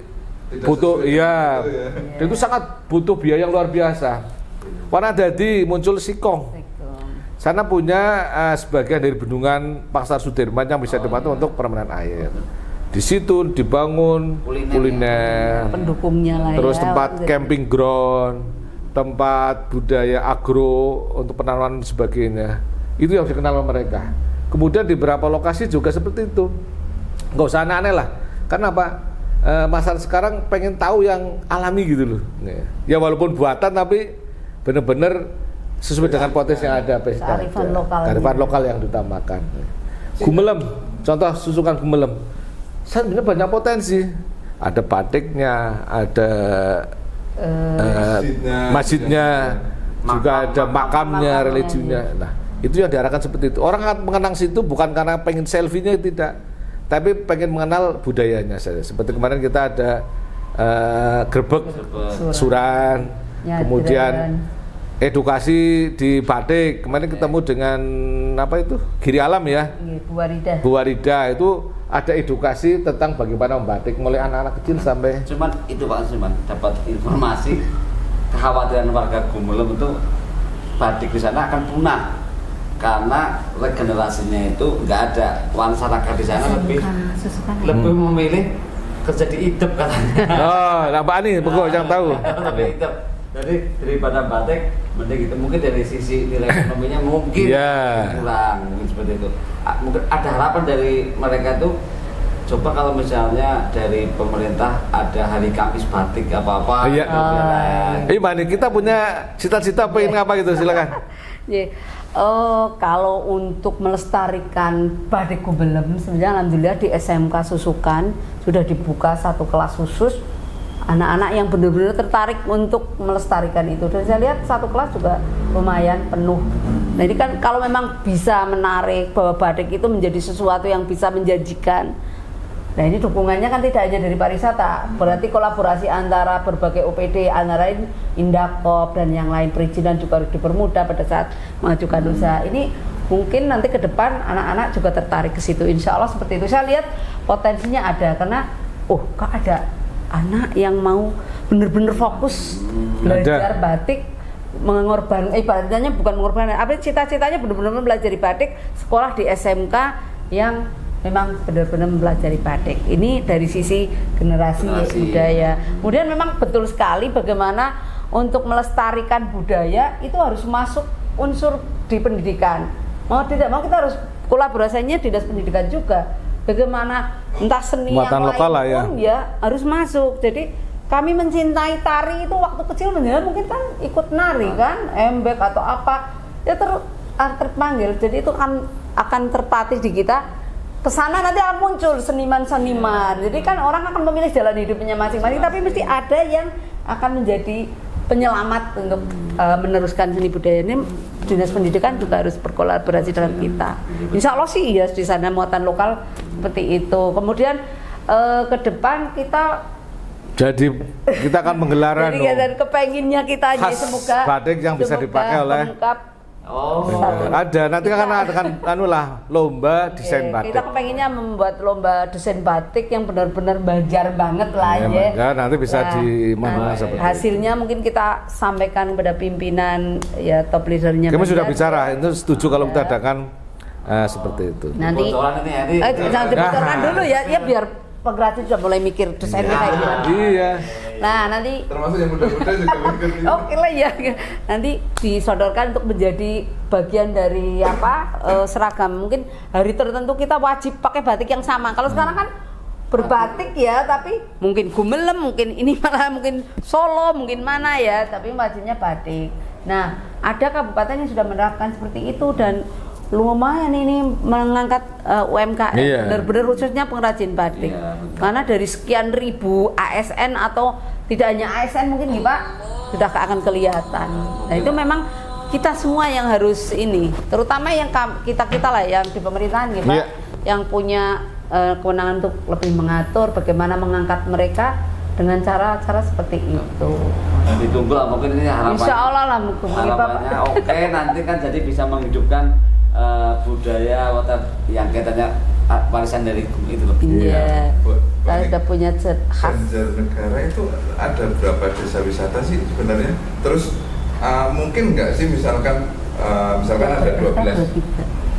butuh, iya, itu sangat butuh biaya yang luar biasa. Warna Dadi muncul Sikong. Sana punya sebagian dari bendungan Pasar Sudirman yang bisa dipakai untuk permainan air. Di situ dibangun kuliner, pendukungnya lah. Terus ya, tempat camping ground, tempat budaya agro untuk penanaman dan sebagainya. Itu yang dikenal oleh mereka. Kemudian di beberapa lokasi juga seperti itu. Nggak usah aneh-aneh lah. Karena apa? Masyarakat sekarang pengen tahu yang alami gitu loh. Ya walaupun buatan tapi benar-benar sesuai dengan potensi yang ada. Kearifan lokal yang ditambahkan. Gumelem, contoh susukan Gumelem. Sebenarnya banyak potensi. Ada batiknya, ada masjidnya, juga ada makamnya, religinya. Nah, itu yang diarahkan seperti itu. Orang akan mengenang situ bukan karena pengen selfie-nya, tidak, tapi pengen mengenal budayanya saja. Seperti kemarin kita ada grebek Suran, ya, kemudian edukasi di batik. Kemarin ketemu dengan apa itu? Giri Alam ya. Bu Warida itu ada edukasi tentang bagaimana membatik mulai anak-anak kecil sampai. Cuman itu Pak Suman dapat informasi kekhawatiran warga Gumelem itu batik di sana akan punah karena regenerasinya itu nggak ada. Masyarakat di sana lebih memilih kerja di idep katanya. Oh, Mbak Ani, pokok yang tahu. Lebih idep. Jadi daripada batik, mending gitu. Mungkin dari sisi nilai ekonominya mungkin kurang, mungkin seperti itu. Mungkin ada harapan dari mereka tuh. Coba kalau misalnya dari pemerintah ada hari Kamis batik apa-apa. Iya. Mbak Ani, kita punya cita-cita pengen apa gitu, silakan. Kalau untuk melestarikan batik Gumelem, sebenarnya alhamdulillah di SMK Susukan sudah dibuka satu kelas khusus anak-anak yang benar-benar tertarik untuk melestarikan itu. Dan saya lihat satu kelas juga lumayan penuh. Nah ini kan kalau memang bisa menarik bahwa batik itu menjadi sesuatu yang bisa menjanjikan. Nah ini dukungannya kan tidak hanya dari pariwisata, berarti kolaborasi antara berbagai OPD, antara lain Indakop dan yang lain, perizinan juga harus dipermudah pada saat mengajukan usaha. Ini mungkin nanti ke depan anak-anak juga tertarik ke situ, insya Allah seperti itu. Saya lihat potensinya ada, karena kok ada anak yang mau benar-benar fokus belajar batik, mengorbankan ibaratnya bukan mengorbankan, apa cita-citanya benar-benar belajar batik, sekolah di SMK yang memang benar-benar mempelajari batik. Ini dari sisi generasi budaya. Kemudian memang betul sekali bagaimana untuk melestarikan budaya itu harus masuk unsur di pendidikan. Mau tidak mau kita harus kolaborasinya dinas pendidikan juga. Bagaimana entah seni muatan yang lokal lain pun ya harus masuk. Jadi kami mencintai tari itu waktu kecil mungkin kan ikut nari kan, embek atau apa ya terpanggil. Jadi itu akan terpatih di kita. Kesana nanti akan muncul seniman-seniman. Jadi kan orang akan memilih jalan hidupnya masing-masing, tapi mesti ada yang akan menjadi penyelamat untuk meneruskan seni budaya ini. Dinas pendidikan juga harus berkolaborasi dengan kita. Insya Allah sih ya di sana muatan lokal seperti itu. Kemudian ke depan kita akan menggelar dan kepenginnya kita aja semoga batik yang bisa dipakai oleh Oh. Ada, nanti kan akan lomba desain batik. Kita kepengennya membuat lomba desain batik yang benar-benar Banjar banget lah ya. Banjar, nanti bisa seperti hasilnya mungkin kita sampaikan kepada pimpinan ya top leadernya. Kami sudah bicara, itu setuju kalau kita adakan seperti itu. Nanti jangan dibocorkan dulu ya biar pengrajin sudah mulai mikir desainnya kayak gimana. Iya. Nah nanti termasuk yang muda-muda juga mikir. Oke lah ya, nanti disodorkan untuk menjadi bagian dari seragam. Mungkin hari tertentu kita wajib pakai batik yang sama. Kalau sekarang kan berbatik ya, tapi mungkin Gumelem, mungkin ini malah mungkin Solo, mungkin mana ya, tapi wajibnya batik. Nah ada kabupaten yang sudah menerapkan seperti itu dan lumayan ini mengangkat UMKM, benar-benar khususnya pengrajin batik. Karena dari sekian ribu ASN atau tidak hanya ASN mungkin nih Pak, sudah akan kelihatan. Nah itu memang kita semua yang harus ini, terutama yang kita lah yang di pemerintahan nih Pak, yang punya kewenangan untuk lebih mengatur bagaimana mengangkat mereka dengan cara-cara seperti itu. Ditunggu lah mungkin ini harapannya. Insya Allah lah mungkin harapannya oke, nanti kan jadi bisa menghidupkan budaya yang katanya warisan dari itu loh. Iya. Kita sudah punya khas. Banjarnegara itu ada berapa desa wisata sih sebenarnya? Terus mungkin nggak sih misalkan ada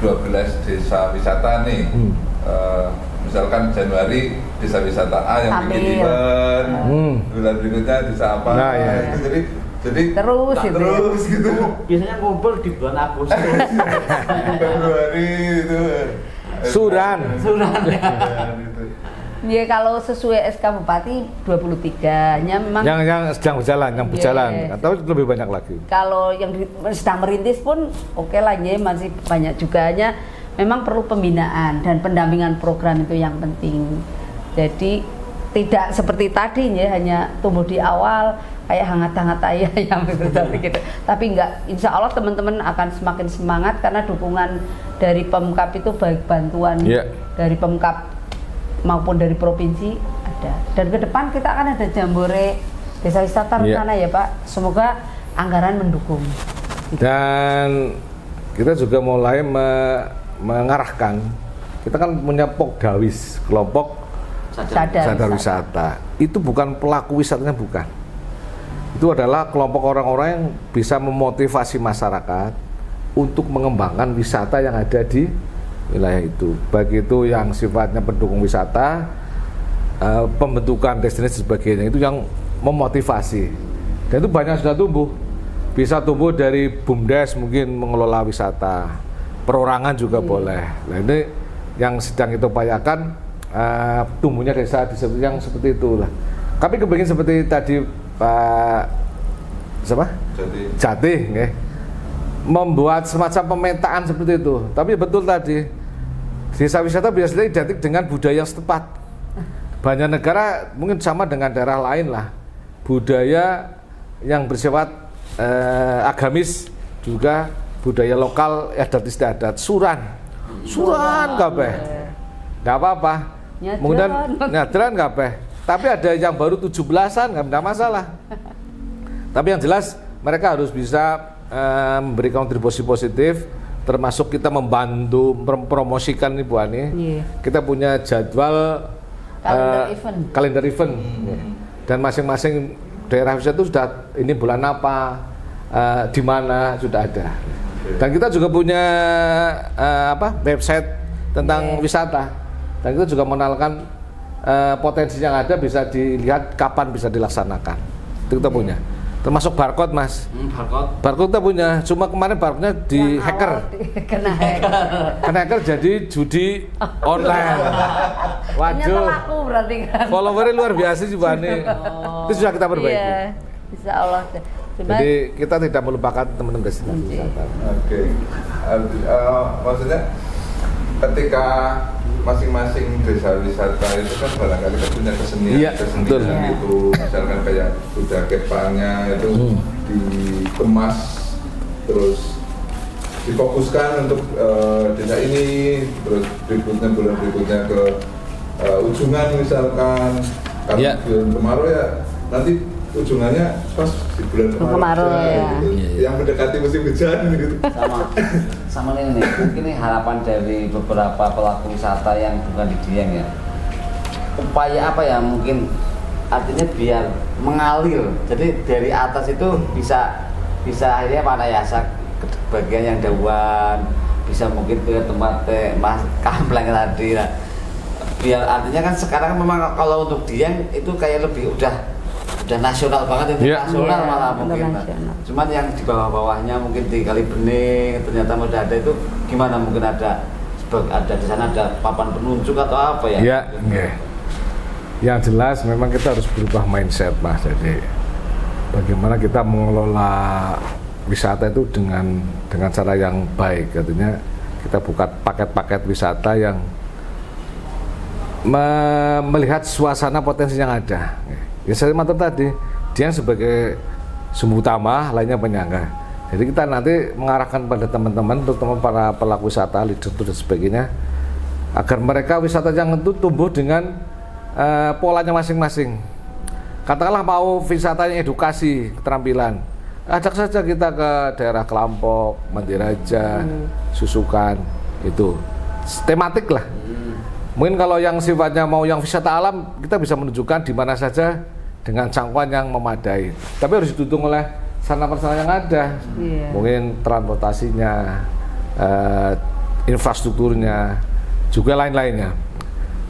12 desa wisata nih. Misalkan Januari desa wisata A yang bikin event, bulan berikutnya desa apa? Nah, ya. Jadi terus gitu. Biasanya ngumpul di bulan Agustus. Februari itu. Suran. Ya kalau sesuai SK Bupati 23-nya memang yang sedang berjalan, atau lebih banyak lagi. Kalau yang sedang merintis pun oke lah ya, masih banyak juga nya. Memang perlu pembinaan dan pendampingan program itu yang penting. Jadi tidak seperti tadi ya, hanya tumbuh di awal kayak hangat-hangat ayam gitu. Tapi enggak, insya Allah teman-teman akan semakin semangat karena dukungan dari Pemkab itu baik bantuan dari Pemkab maupun dari provinsi ada. Dan ke depan kita akan ada jambore desa wisata rencana ya Pak. Semoga anggaran mendukung. Dan kita juga mulai mengarahkan, kita kan punya Pokdawis, kelompok sadar wisata. Itu bukan pelaku wisatanya, bukan. Itu adalah kelompok orang-orang yang bisa memotivasi masyarakat untuk mengembangkan wisata yang ada di wilayah itu. Baik itu yang sifatnya pendukung wisata, pembentukan destinasi sebagainya, itu yang memotivasi. Dan itu banyak sudah tumbuh. Bisa tumbuh dari BUMDes mungkin mengelola wisata, perorangan juga boleh. Nah ini yang sedang kita upayakan, tumbuhnya desa yang seperti itulah. Tapi kepengen seperti tadi Pak Jati membuat semacam pemetaan seperti itu. Tapi betul tadi, desa wisata biasanya identik dengan budaya yang setempat. Banjarnegara mungkin sama dengan daerah lain lah, budaya yang bersifat agamis, juga budaya lokal adat istiadat. Suran kabeh nggak apa-apa, kemudian nyadran kabeh. Tapi ada yang baru 17-an, nggak masalah. Tapi yang jelas mereka harus bisa memberi kontribusi positif, termasuk kita membantu mempromosikan nih Bu Ani. Kita punya jadwal kalender event. Dan masing-masing daerah wisata itu sudah ini bulan apa, di mana sudah ada. Dan kita juga punya website tentang wisata. Dan kita juga mengenalkan potensi yang ada, bisa dilihat kapan bisa dilaksanakan. Itu kita punya. Termasuk barcode Mas. Barcode kita punya. Cuma kemarin barcode-nya di hacker. Kena hacker jadi judi online. Waduh. Laku berarti kan. Followernya luar biasa sih Bu Ani. Itu sudah kita perbaiki. Iya, insya Allah. Jadi kita tidak melupakan teman-teman destinasi wisata. Oke. Maksudnya ketika masing-masing desa wisata itu kan barangkali kan punya kesenian gitu, misalkan kayak kuda kepangnya itu dikemas terus difokuskan untuk desa ini, terus bulan berikutnya ke Ujungan misalkan, kalau bulan kemarau ya nanti ujungannya pas di bulan Kemarau, ya. gitu. Yang mendekati musim hujan gitu. Sama ini mungkin ini harapan dari beberapa pelaku wisata yang bukan di Dieng ya, upaya apa ya mungkin artinya biar mengalir, jadi dari atas itu bisa akhirnya panayasa ke bagian yang dawan, bisa mungkin ke tempat Mas Kampleng tadi lah. Biar artinya kan sekarang memang kalau untuk Dieng itu kayak lebih udah nasional banget, internasional Iya, malah udah mungkin. nasional. Cuman yang di bawah-bawahnya mungkin di Kali Bening ternyata udah ada itu gimana, mungkin ada di sana ada papan penunjuk atau apa ya? Ya, yang jelas memang kita harus berubah mindset, Mas. Jadi bagaimana kita mengelola wisata itu dengan cara yang baik. Artinya kita buka paket-paket wisata yang melihat suasana potensi yang ada. Ya saya matur tadi, dia sebagai sumber utama, lainnya penyangga. Jadi kita nanti mengarahkan pada teman-teman, terutama para pelaku wisata, leader dan sebagainya, agar mereka wisata yang itu tumbuh dengan polanya masing-masing. Katakanlah mau wisata yang edukasi, keterampilan, ajak saja kita ke daerah Kelampok, Mandiraja, Susukan, itu tematik lah. Mungkin kalau yang sifatnya mau yang wisata alam, kita bisa menunjukkan di mana saja dengan jangkauan yang memadai. Tapi harus didukung oleh sarana-prasarana yang ada, mungkin transportasinya, infrastrukturnya, juga lain-lainnya.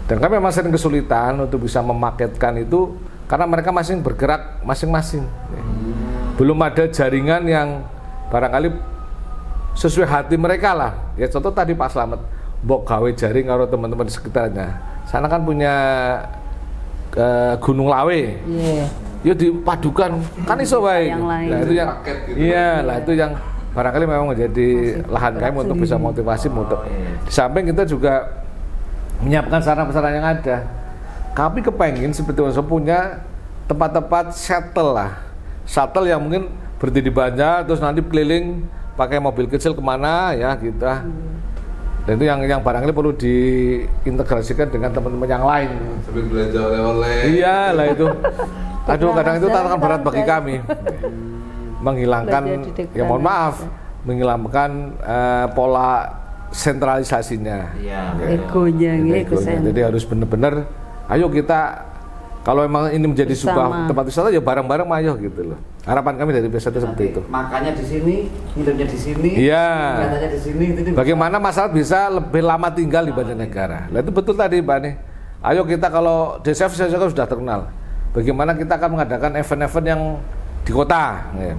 Dan kami memang sering kesulitan untuk bisa memaketkan itu karena mereka masing bergerak masing-masing. Belum ada jaringan yang barangkali sesuai hati mereka lah. Ya contoh tadi Pak Slamet, mbok gawe jaring karo teman-teman di sekitarnya. Sana kan punya Gunung Lawe. Ya dipadukan kan iso wae. Nah itu yang iya lah, itu yang barangkali memang menjadi lahan kami untuk bisa motivasi untuk. Di samping kita juga menyiapkan sarana-prasarana yang ada. Kami kepengen seperti punya tempat-tempat shuttle lah. Shuttle yang mungkin berhenti di Banjar terus nanti keliling pakai mobil kecil kemana ya kita. Dan itu yang barangkali perlu diintegrasikan dengan teman-teman yang lain. Sambil belanja oleh-oleh. Iya lah itu. Aduh kadang itu tantangan berat bagi kami. Menghilangkan, ya mohon maaf, menghilangkan pola sentralisasinya. Egonya. Jadi harus benar-benar, ayo kita kalau memang ini menjadi sebuah tempat wisata ya bareng-bareng ayo gitu loh. Harapan kami dari wisata seperti itu. Makanya di sini, hidupnya di sini, iya. katanya di sini. Bagaimana masyarakat bisa lebih lama tinggal di Banjarnegara? Nah itu betul tadi Mbak nih. Ayo kita kalau desa wisata sudah terkenal. Bagaimana kita akan mengadakan event-event yang di kota? Ya.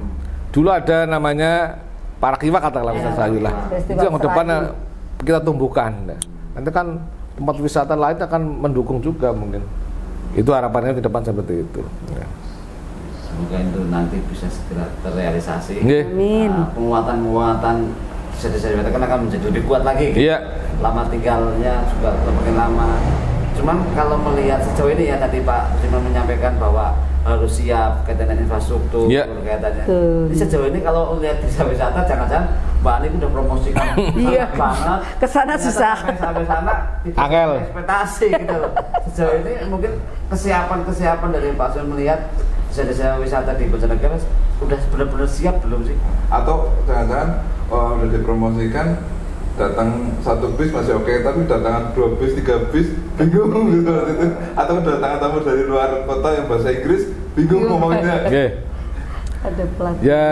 Dulu ada namanya Parakiwa katakanlah Sayulah. Itu yang ke depan kita tumbuhkan. Nanti kan tempat wisata lain akan mendukung juga mungkin. Itu harapannya ke depan seperti itu. Ya. Semoga itu nanti bisa segera terrealisasi. Amin. Penguatan desa-desa wisata kan akan menjadi lebih kuat lagi. Iya. Lama tinggalnya juga semakin lama. Cuman kalau melihat sejauh ini ya tadi Pak cuma menyampaikan bahwa harus siap kaitannya infrastruktur, kaitannya. Ini sejauh ini kalau lihat desa wisata jangan-jangan Mbak Ani udah promosikan banget. Kesana susah. Sampai sana angel. Ekspektasi gitu loh. Sejauh ini mungkin kesiapan dari Pak Sun melihat desa-desa wisata di Banjarnegara udah benar-benar siap belum sih? Atau jangan-jangan udah dipromosikan datang 1 bis masih oke, tapi datangan 2 bis, 3 bis bingung gitu itu. Atau datangan tamu dari luar kota yang bahasa Inggris bingung ngomongnya. Ada pelatih. Ya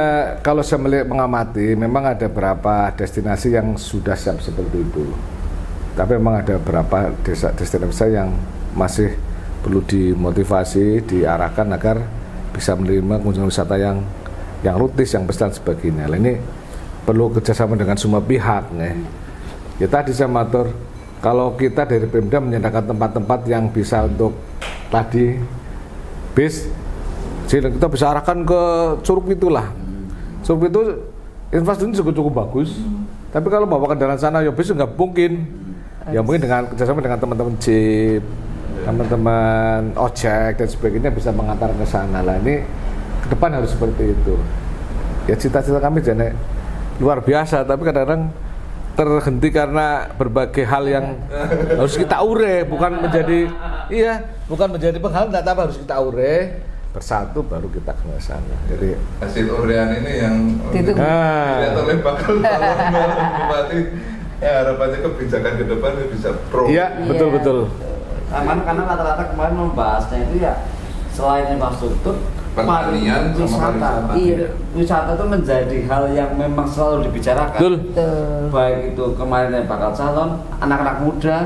kalau saya mengamati memang ada beberapa destinasi yang sudah siap seperti itu. Tapi memang ada beberapa destinasi yang masih perlu dimotivasi, diarahkan agar bisa menerima kunjungan wisata yang rutin, yang besar sebagainya. Nah, ini perlu kerjasama dengan semua pihak. Ya tadi saya matur, kalau kita dari Pemda menyediakan tempat-tempat yang bisa untuk tadi bis, kita bisa arahkan ke Curug itulah. Curug itu infrastrukturnya cukup bagus, tapi kalau bawa kendaraan sana ya bis nggak mungkin. Ya mungkin dengan kerjasama dengan teman-teman jeep, teman-teman ojek dan sebagainya bisa mengantar ke sana. Lah ini ke depan harus seperti itu. Ya cita-cita kami jadi luar biasa, tapi kadang-kadang terhenti karena berbagai hal yang harus kita ure, bukan menjadi penghalang, tapi harus kita ure. bersatu baru kita ke sana. Jadi hasil urean ini yang Ditunggu. dilihat oleh bakal calon bupati. Ya, harapannya kebijakan ke depan bisa pro. iya, betul. Karena rata-rata kemarin membahasnya itu ya selain infrastruktur, Pertanian sama wisata. pariwisata. Iya, wisata itu menjadi hal yang memang selalu dibicarakan. Betul. Betul. Baik itu kemarin yang bakal calon, anak-anak muda,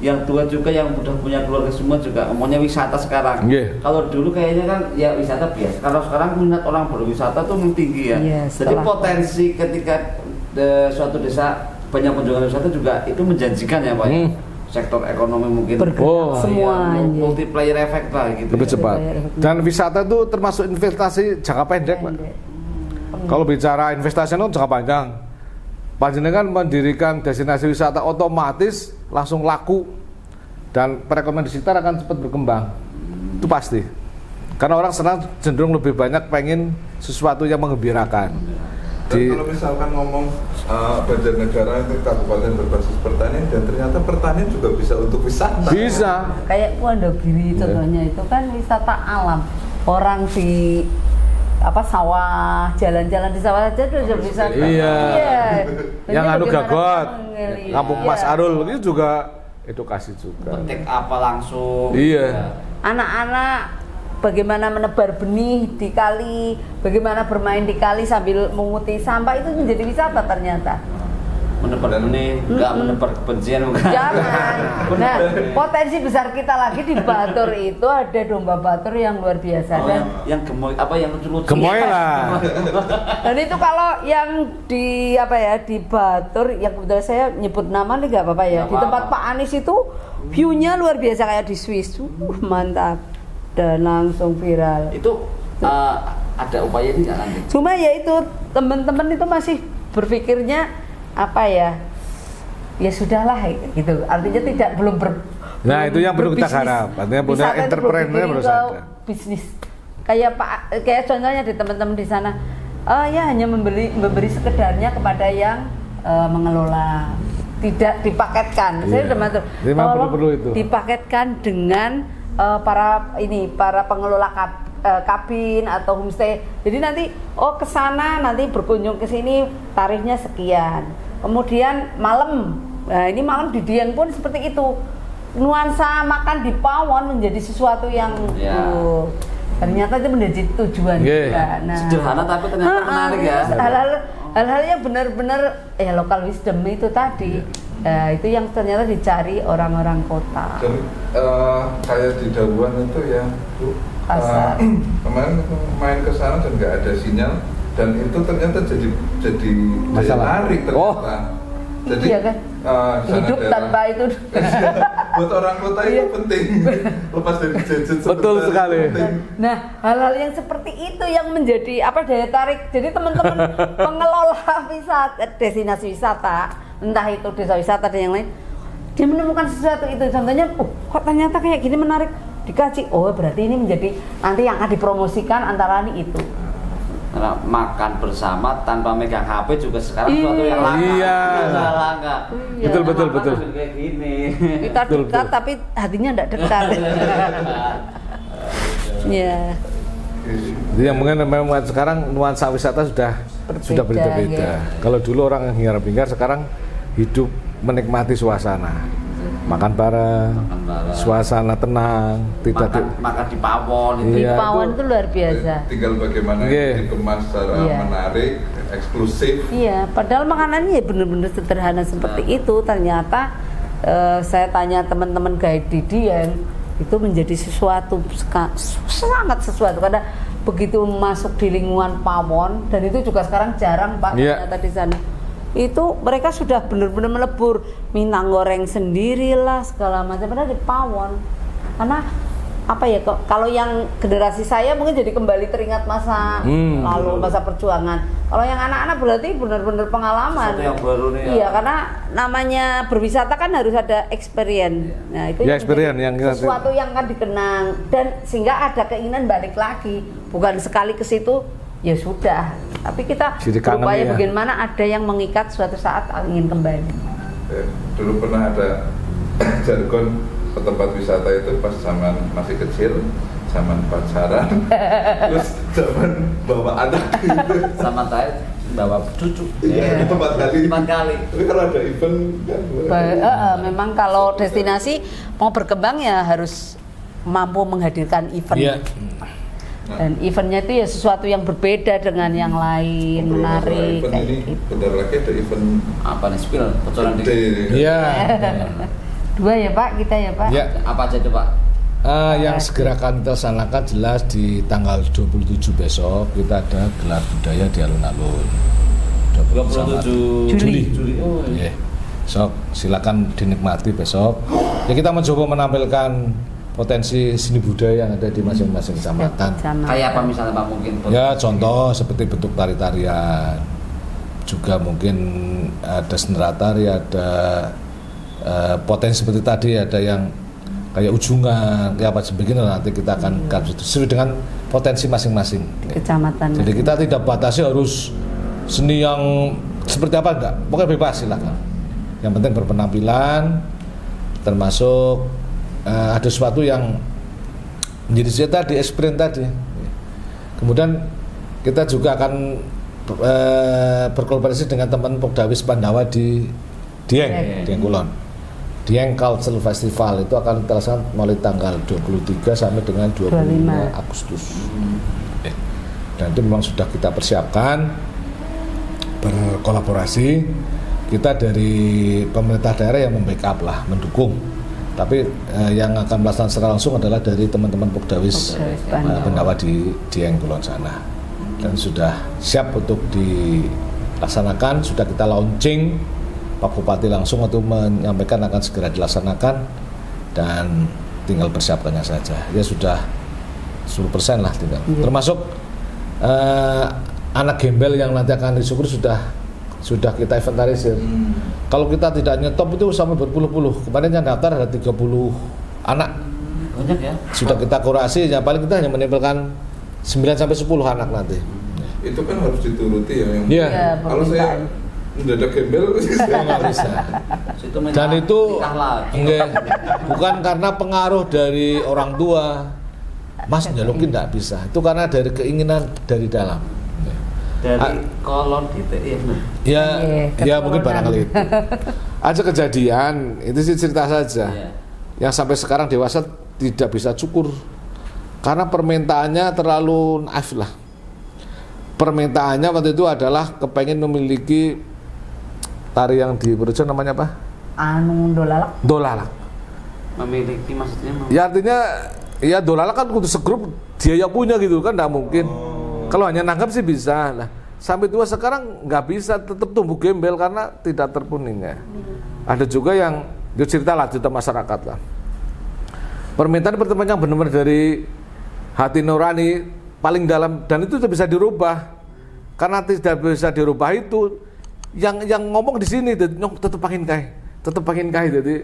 yang tua juga yang udah punya keluarga semua juga maunya wisata sekarang. Iya. Kalau dulu kayaknya kan ya wisata biasa. Kalau sekarang minat orang berwisata tuh tinggi ya. Iya, Jadi setelah- potensi ketika suatu desa banyak kunjungan wisata juga itu menjanjikan ya Pak. Ya? Sektor ekonomi mungkin Bergerak Oh. semua. ya, multiplier effect lah gitu. Lebih ya. cepat. Dan wisata itu termasuk investasi jangka pendek, Pak. Kalau bicara investasi itu jangka panjang, panjenengan mendirikan destinasi wisata otomatis langsung laku dan perekonomian di sekitar akan cepat berkembang. Itu pasti. Karena orang senang cenderung lebih banyak pengen sesuatu yang menggembirakan. Dan kalau misalkan ngomong Banjarnegara itu kabupaten berbasis pertanian dan ternyata pertanian juga bisa untuk wisata. Bisa. Kayak Pondogiri Iya. contohnya itu kan wisata alam. Orang di sawah, jalan-jalan di sawah aja udah bisa. Iya. Yang Ini anu bagaimana Gagot, mengeli- Kampung Iya. Mas Arul itu juga edukasi juga. Petik apa langsung. Iya. Anak-anak bagaimana menebar benih di kali, bagaimana bermain di kali sambil menguti sampah itu menjadi wisata ternyata. Menebar benih, enggak menebar kebencian bukan. Jangan. Nah, potensi besar kita lagi di Batur itu ada domba Batur yang luar biasa Oh, dan yang gemoy apa yang lucu-lucu. Gemoy lah. dan itu kalau yang di di Batur yang kebetulan saya nyebut nama nih nggak apa-apa ya. Nggak Di tempat apa-apa. Pak Anies itu view-nya luar biasa kayak di Swiss. Mantap. Dan langsung viral. Itu ada upaya ini nggak nanti? Cuma ya itu teman-teman itu masih berpikirnya ya sudahlah gitu. Artinya belum Nah, itu yang perlu kita berbisnis. garap. Artinya punya Wisata itu entrepreneur berpikir harus ke ada. bisnis. Kayak contohnya di teman-teman di sana, ya hanya memberi sekedarnya kepada yang mengelola, tidak dipaketkan. Saya Iya. udah matur. Jadi memang Tolong perlu itu. dipaketkan dengan para pengelola kabin atau homestay. Jadi nanti ke sana nanti berkunjung ke sini tarifnya sekian. Kemudian malam. Nah, ini malam di Dieng pun seperti itu. Nuansa makan di Pawon menjadi sesuatu yang Ya. ternyata itu menjadi tujuan Yeah. juga. Nah, Sederhana tapi ternyata menarik ya. Hal-hal yang benar-benar local wisdom itu tadi. Itu yang ternyata dicari orang-orang kota. Dan kayak di Dawan itu ya Bu, Pasar. kemarin main ke sana dan nggak ada sinyal dan itu ternyata jadi Masalah. menarik Oh. ternyata. Jadi Iya kan? sana Hidup daerah- tanpa itu. buat orang kota itu Iya. penting. Lepas dari gadget Betul sebentar, sekali. penting. Nah, hal-hal yang seperti itu yang menjadi daya tarik. Jadi teman-teman pengelola destinasi wisata, entah itu desa wisata dan yang lain, dia menemukan sesuatu itu. Contohnya, kok ternyata kayak gini menarik, dikaji. Oh, berarti ini menjadi nanti yang akan dipromosikan antara lain itu. Karena makan bersama tanpa megang HP juga sekarang Iya. suatu yang langka. Iya. Sudah langka. Iya. Betul. Makan kayak gini. Kita Betul, dekat betul. tapi hatinya tidak dekat. Ya. Jadi yang mungkin memang sekarang nuansa wisata sudah berbeda-beda. ya. Kalau dulu orang hingar-bingar, sekarang hidup menikmati suasana, makan bareng, suasana tenang, tidak Makan di Pawon itu. Di Iya, Pawon itu- itu luar biasa. Tinggal bagaimana Iya. dikemas secara Iya. menarik, eksklusif. Iya, padahal makanannya ya benar-benar sederhana seperti itu. Ternyata saya tanya teman-teman guide di Dieng, itu menjadi sesuatu sangat sesuatu karena begitu masuk di lingkungan Pawon dan itu juga sekarang jarang Pak Iya. ternyata di sana. Itu mereka sudah benar-benar melebur minang goreng sendirilah segala macam padahal di Pawon. Karena kalau yang generasi saya mungkin jadi kembali teringat masa lalu, masa perjuangan. Kalau yang anak-anak berarti benar-benar pengalaman. Sesuatu yang baru nih ya. Iya, karena namanya berwisata kan harus ada experience. Nah, itu Ya, yang experience menjadi yang kita- sesuatu yang akan dikenang dan sehingga ada keinginan balik lagi. Bukan sekali ke situ ya sudah. Tapi kita Jadi kangen berupaya ya. bagaimana ada yang mengikat suatu saat ingin kembali. Dulu pernah ada jargon ke tempat wisata itu pas zaman masih kecil, zaman pacaran, terus zaman bawa anak gitu. Sama saya bawa cucu. Iya, 4 kali. 4 kali. Tapi kalau ada event kan boleh. Memang kalau destinasi mau berkembang ya harus mampu menghadirkan event. Iya. Dan eventnya itu ya sesuatu yang berbeda dengan yang lain, menarik. Event kayak ini gitu. bentar lagi ada event Apa nih spill bocoran gede. dikit. Iya. 2 ya Pak, kita ya Pak. Ya. Apa aja coba? Yang segera akan kita laksanakan jelas di tanggal 27 besok kita ada gelar budaya di alun-alun. 27 Juli. Oh, iya. Iya. Besok silakan dinikmati besok. Ya kita mencoba menampilkan potensi seni budaya yang ada di masing-masing kecamatan. Kayak apa misalnya Pak mungkin? Ya contoh seperti bentuk tari-tarian, juga mungkin ada sendera tari, ada potensi seperti tadi, ada yang kayak ujungan, kayak apa sebagainya, nanti kita akan sesuai dengan potensi masing-masing. Kecamatan. Jadi kita tidak batasi harus seni yang seperti apa, enggak, pokoknya bebas silakan. Yang penting berpenampilan, termasuk ada sesuatu yang menjadi cerita di sprint tadi. Kemudian kita juga akan berkolaborasi dengan teman Pokdawis Pandawa di Dieng Kulon. Dieng Cultural Festival itu akan terlaksana mulai tanggal 23 sampai dengan 25 Agustus. Dan itu memang sudah kita persiapkan, berkolaborasi. Kita dari pemerintah daerah yang membackup lah, mendukung. Tapi yang akan melaksanakan secara langsung adalah dari teman-teman Pokdawis Pandawa di Dieng Kulon sana. Dan sudah siap untuk dilaksanakan, sudah kita launching. Pak Bupati langsung untuk menyampaikan akan segera dilaksanakan dan tinggal persiapkannya saja. Ya sudah 10% lah tinggal. Termasuk anak gembel yang nanti akan disyukur sudah kita inventarisir. Kalau kita tidak nyetop itu sampai berpuluh-puluh. Kemarin yang daftar ada 30 anak. Banyak ya? Sudah kita kurasi, yang paling kita hanya menimbulkan 9 sampai 10 anak nanti. Itu kan harus dituruti ya. Yang Iya. Kalau saya mendadak gembel saya Nggak bisa. Dan itu bukan karena pengaruh dari orang tua. Mas njalukin enggak bisa. Itu karena dari keinginan dari dalam. Dari kolon DTI. Ya mungkin barangkali itu. Aja kejadian, itu sih cerita saja. Yang sampai sekarang dewasa tidak bisa cukur. Karena permintaannya terlalu naif lah. Permintaannya waktu itu adalah kepengen memiliki tari yang di Purworejo namanya apa? Dolalak. Dolalak. Memiliki maksudnya Ya artinya ya dolalak kan kudu segrup dia yang punya gitu kan, nggak mungkin. Kalau hanya nanggap sih bisa. Nah, sampai tua sekarang nggak bisa, tetap tumbuh gembel karena tidak terpenuhinya. Ada juga yang dia cerita lah, cerita masyarakat lah. Permintaan pertemuan yang benar-benar dari hati nurani paling dalam, dan itu tidak bisa dirubah. Karena tidak bisa dirubah itu yang ngomong di sini tetap pengen kai. Jadi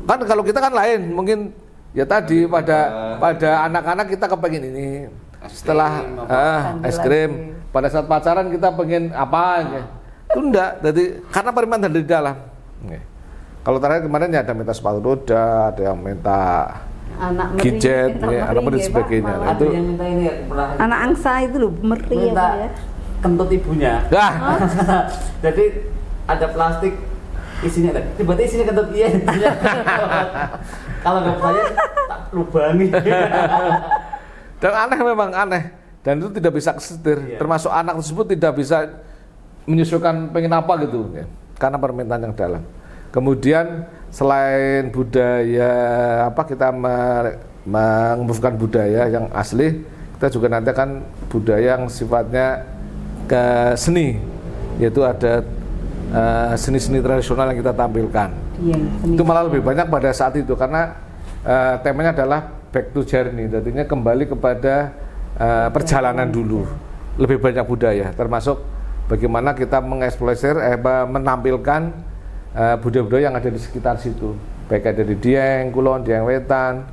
kan kalau kita kan lain, mungkin ya tadi pada anak-anak kita kepengen ini. Setelah es krim, pada saat pacaran kita pengen apa itu enggak, jadi karena permintaan dari dalam. Kalau terakhir kemarin ya ada minta sepatu roda, ada yang minta gadget, anak dan sebagainya. Ada yang minta ini ya, anak angsa itu loh, meri ya. Kentut ibunya. Jadi ada plastik isinya, tiba-tiba isinya kentut dia. Kalau nggak percaya tak lubangi. Dan memang aneh, dan itu tidak bisa kesetir. Termasuk anak tersebut tidak bisa menyesuaikan pengen apa gitu, karena permintaan yang dalam. Kemudian selain budaya kita mengembangkan budaya yang asli, kita juga nanti akan budaya yang sifatnya ke seni, yaitu ada seni-seni tradisional yang kita tampilkan. Itu malah lebih banyak pada saat itu karena temanya adalah back to journey, artinya kembali kepada perjalanan dulu. Lebih banyak budaya, termasuk bagaimana kita mengeksplorasi, menampilkan budaya-budaya yang ada di sekitar situ, baik ada di Dieng Kulon, Dieng Wetan,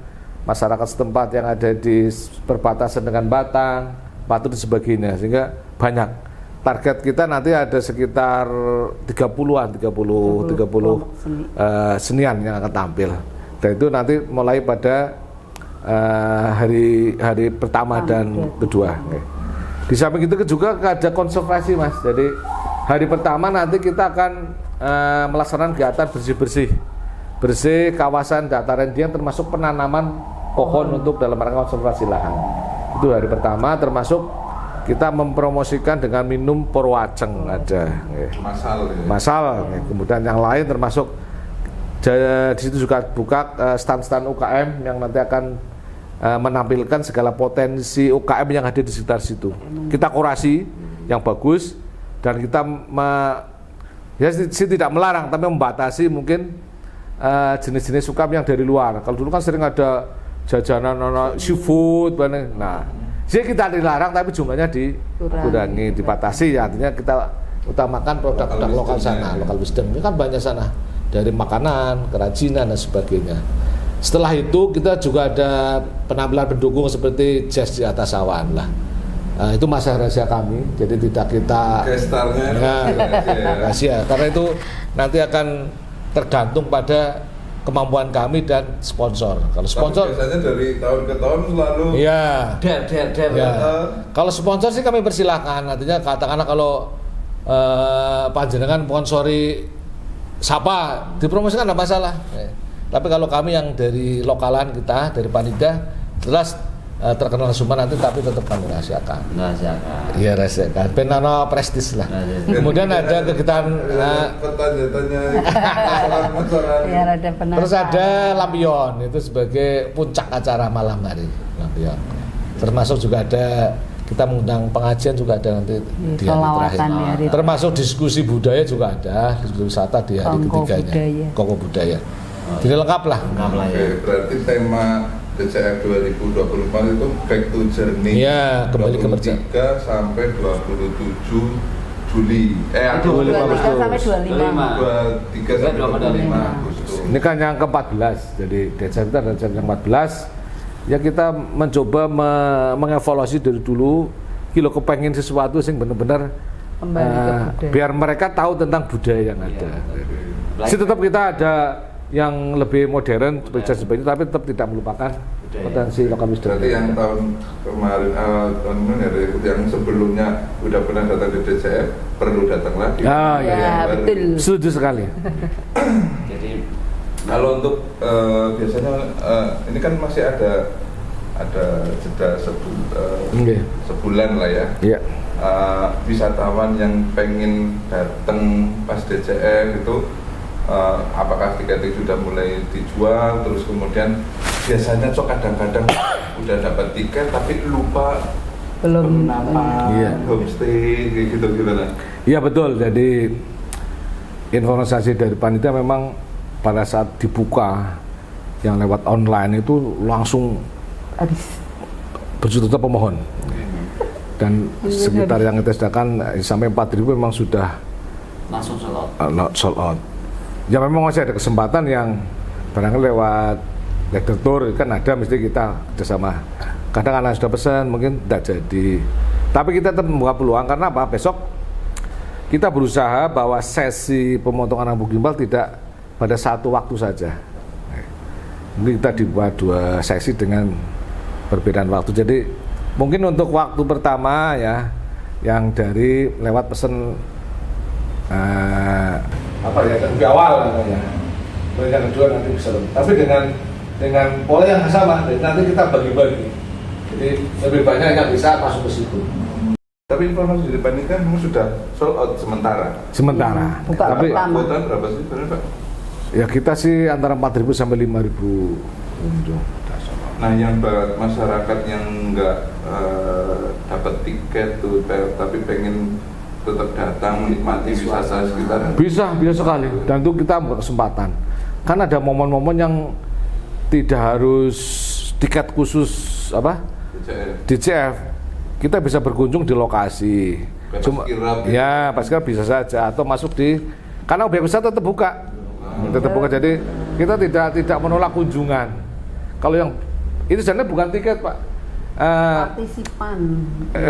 masyarakat setempat yang ada di perbatasan dengan Batang, Patu dan sebagainya, sehingga banyak. Target kita nanti ada sekitar 30 senian yang akan tampil. Dan itu nanti mulai pada hari pertama dan kedua. Oke. Di samping itu juga ada konservasi Mas. Jadi hari pertama nanti kita akan melaksanakan kegiatan bersih kawasan dataran tinggi termasuk penanaman pohon untuk dalam rangka konservasi lahan. Itu hari pertama, termasuk kita mempromosikan dengan minum porwaceng ada. Masal. Kemudian yang lain termasuk di situ juga buka stand-stand UKM yang nanti akan menampilkan segala potensi UKM yang ada di sekitar situ. Kita kurasi yang bagus dan kita tidak melarang tapi membatasi mungkin jenis-jenis UKM yang dari luar. Kalau dulu kan sering ada jajanan seafood, nah jadi kita dilarang tapi jumlahnya dikurangi, dibatasi ya, artinya kita utamakan produk-produk lokal sana, lokal wisdom. Ini kan banyak sana dari makanan, kerajinan dan sebagainya. Setelah itu kita juga ada penampilan pendukung seperti jazz di atas awan lah. Itu masa rahasia kami, jadi tidak kita rahasia karena itu nanti akan tergantung pada kemampuan kami dan sponsor. Kalau sponsor biasanya dari tahun ke tahun selalu Kalau sponsor sih kami persilahkan, artinya katakanlah kalau panjenengan sponsori siapa dipromosikan tidak masalah. Tapi kalau kami yang dari lokalan kita, dari panitia, jelas terkenal semua nanti, tapi tetap kami rahasiakan. Iya, rahasiakan. Penano prestis lah. Kemudian ada kegiatan terus ada lampion, itu sebagai puncak acara malam hari. Lampion. Termasuk juga ada kita mengundang pengajian juga ada nanti di hari terakhir. Termasuk diskusi budaya juga ada, diskusi wisata di hari ketiganya. Kongko budaya. Jadi lengkap lah. Oke, berarti tema DCF 2024 itu Back to Journey. Iya, kembali ke 23 sampai 27 Juli. 23 sampai 25. 23 sampai 25 Agustus. Ini kan yang ke-14. Jadi DCF kita ada yang 14. Ya kita mencoba mengevaluasi dari dulu kilo kepengin sesuatu sing benar-benar biar mereka tahu tentang budaya yang ada. Sih tetap kita ada yang lebih modern seperti sebagainya, tapi tetap tidak melupakan potensi lokal wisdom. Berarti yang tahun kemarin yang sebelumnya udah pernah datang di DCF perlu datang lagi. Ya, betul. Setuju sekali. Jadi kalau untuk biasanya ini kan masih ada jeda sebulan lah ya. Iya. Wisatawan yang pengen datang pas DCF itu apakah tiket itu sudah mulai dijual, terus kemudian biasanya kadang-kadang udah dapat tiket tapi lupa belum homestay gitu gimana? Iya betul. Jadi informasi dari panitia memang pada saat dibuka yang lewat online itu langsung berjuta pemohon. Dan sekitar yang kita sediakan sampai 4.000 memang sudah langsung sold out. Ya memang masih ada kesempatan yang barangkali lewat lecture tour kan ada, mesti kita kerjasama. Kadang anak sudah pesan mungkin tidak jadi. Tapi kita tetap membuka peluang karena apa? Besok kita berusaha bahwa sesi pemotongan rambut gimbal tidak pada satu waktu saja. Ini kita dibuat 2 sesi dengan perbedaan waktu. Jadi mungkin untuk waktu pertama ya yang dari lewat pesan lebih awal namanya. Yang kedua nanti bisa lebih. Tapi dengan pola yang sama, nanti kita bagi-bagi. Jadi lebih banyak yang bisa masuk ke situ. Tapi informasi dari panitia memang sudah sold out sementara. Buka tapi pertama. Kuota berapa sih Pak? Ya kita sih antara 4.000 sampai 5.000 pengunjung. Nah yang buat masyarakat yang nggak dapat tiket tuh, tapi pengen tetap datang menikmati wisata sekitar. Bisa sekali. Dan itu kita buat kesempatan. Kan ada momen-momen yang tidak harus tiket khusus DCF. Kita bisa berkunjung di lokasi. Cuma ya pas kira bisa saja atau masuk di karena objek wisata tetap buka. Tetap buka, jadi kita tidak menolak kunjungan. Kalau yang itu sebenarnya bukan tiket Pak.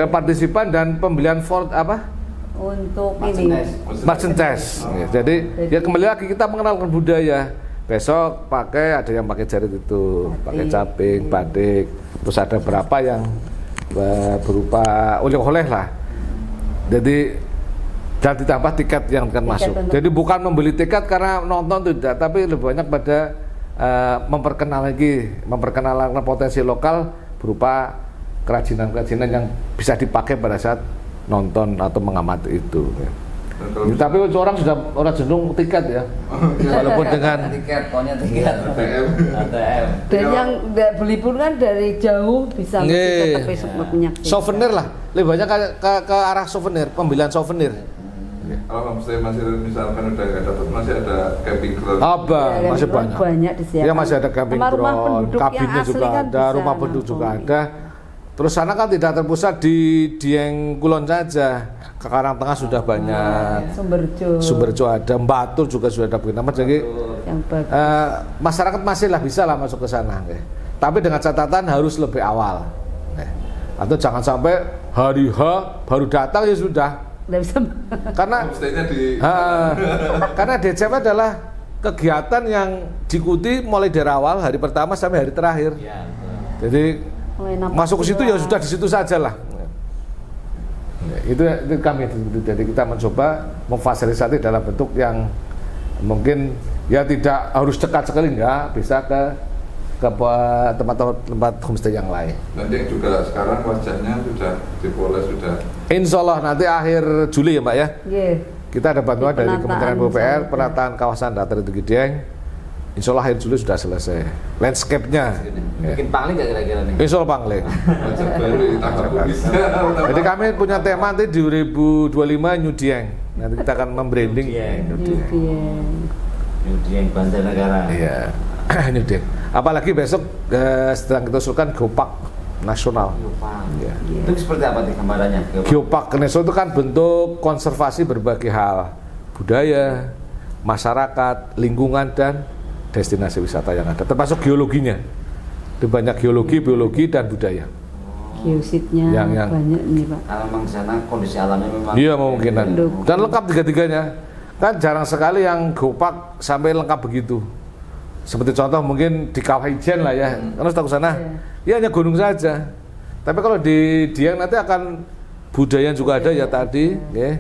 Partisipan dan pembelian untuk ini merchandise. Ya, jadi ya kembali lagi kita mengenalkan budaya. besok pakai, ada yang pakai jarit itu, pakai caping, batik, terus ada berapa yang berupa oleh-oleh lah. Jadi dan ditambah tiket yang akan masuk. Jadi bukan membeli tiket karena nonton tidak, tapi lebih banyak pada memperkenalkan potensi lokal berupa kerajinan-kerajinan yang bisa dipakai pada saat nonton atau mengamati itu. Tapi orang cenderung tiket ya, walaupun dengan tiket, pokoknya tiket ATM. Dan yang beli pun kan dari jauh bisa tetap punya souvenir lah, lebih banyak ke arah souvenir, pembelian souvenir. Kalau homestay masih misalkan udah nggak dapat, masih ada camping ground. Masih banyak disediakan. Ya masih ada camping ground, kabinnya juga kan ada, rumah penduduk juga ada. Terus sana kan tidak terpusat di Dieng Kulon saja, ke Karangtengah sudah banyak, Sumberjo ada, Batu juga sudah ada nama. Jadi masyarakat masih lah bisa lah masuk ke sana. Tapi dengan catatan harus lebih awal. Atau jangan sampai hari H baru datang ya sudah. Karena karena DCP adalah kegiatan yang diikuti mulai dari awal hari pertama sampai hari terakhir. Jadi masuk ke situ ya sudah di situ saja lah. Itu kami. Jadi kita mencoba memfasilitasi dalam bentuk yang mungkin ya tidak harus dekat sekali, enggak, bisa ke tempat homestay yang lain. Nanti juga sekarang wajahnya sudah dipoles sudah. Insya Allah nanti akhir Juli ya Mbak ya. Kita ada bantuan dari Kementerian PUPR penataan kawasan Datar itu Dieng. Insya Allah akhir Juli sudah selesai. Landscape-nya. Bikin pangling nggak kira-kira nih? Insya Allah pangling. Jadi kami punya tema nanti 2025 New Dieng. Nanti kita akan membranding New Dieng Banjarnegara. Iya. New Dieng. Apalagi besok sedang kita usulkan Geopark Nasional. Ya. Itu seperti apa nih gambarannya? Geopark nasional itu kan bentuk konservasi berbagai hal, budaya, masyarakat, lingkungan dan destinasi wisata yang ada, termasuk geologinya. Itu banyak geologi, biologi dan budaya. Geositnya yang banyak nih Pak. Kalau memang di sana kondisi alamnya memang. Iya memungkinkan. Dan lengkap tiga-tiganya. Kan jarang sekali yang Geopark sampai lengkap begitu. Seperti contoh mungkin di Kawah Ijen lah ya, karena setahu sana, ya hanya gunung saja. Tapi kalau di Dieng nanti akan budaya juga ada ya tadi, ya.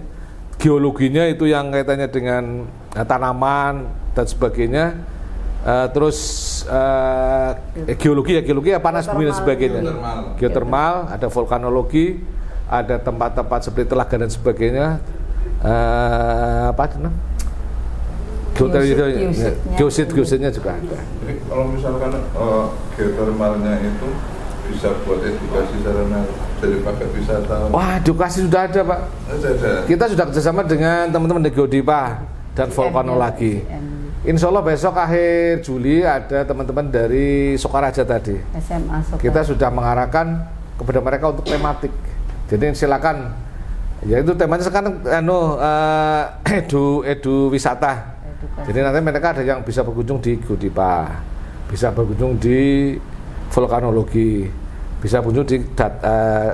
Geologinya itu yang kaitannya dengan tanaman dan sebagainya. Terus geologi ya panas bumi dan sebagainya. Geotermal, ada vulkanologi, ada tempat-tempat seperti telaga dan sebagainya. Geositnya juga ada. Jadi kalau misalkan geotermalnya itu bisa buat edukasi sarana dari paket wisata. Wah, edukasi sudah ada Pak. Kita sudah kerjasama dengan teman-teman di Geodipa dan vulkanologi. Insya Allah besok akhir Juli ada teman-teman dari Sokaraja tadi. SMA Sokaraja. Kita sudah mengarahkan kepada mereka untuk tematik. Jadi silakan. Ya itu temanya sekarang edu wisata. Jadi nanti mereka ada yang bisa berkunjung di Geodipa, bisa berkunjung di vulkanologi, bisa berkunjung di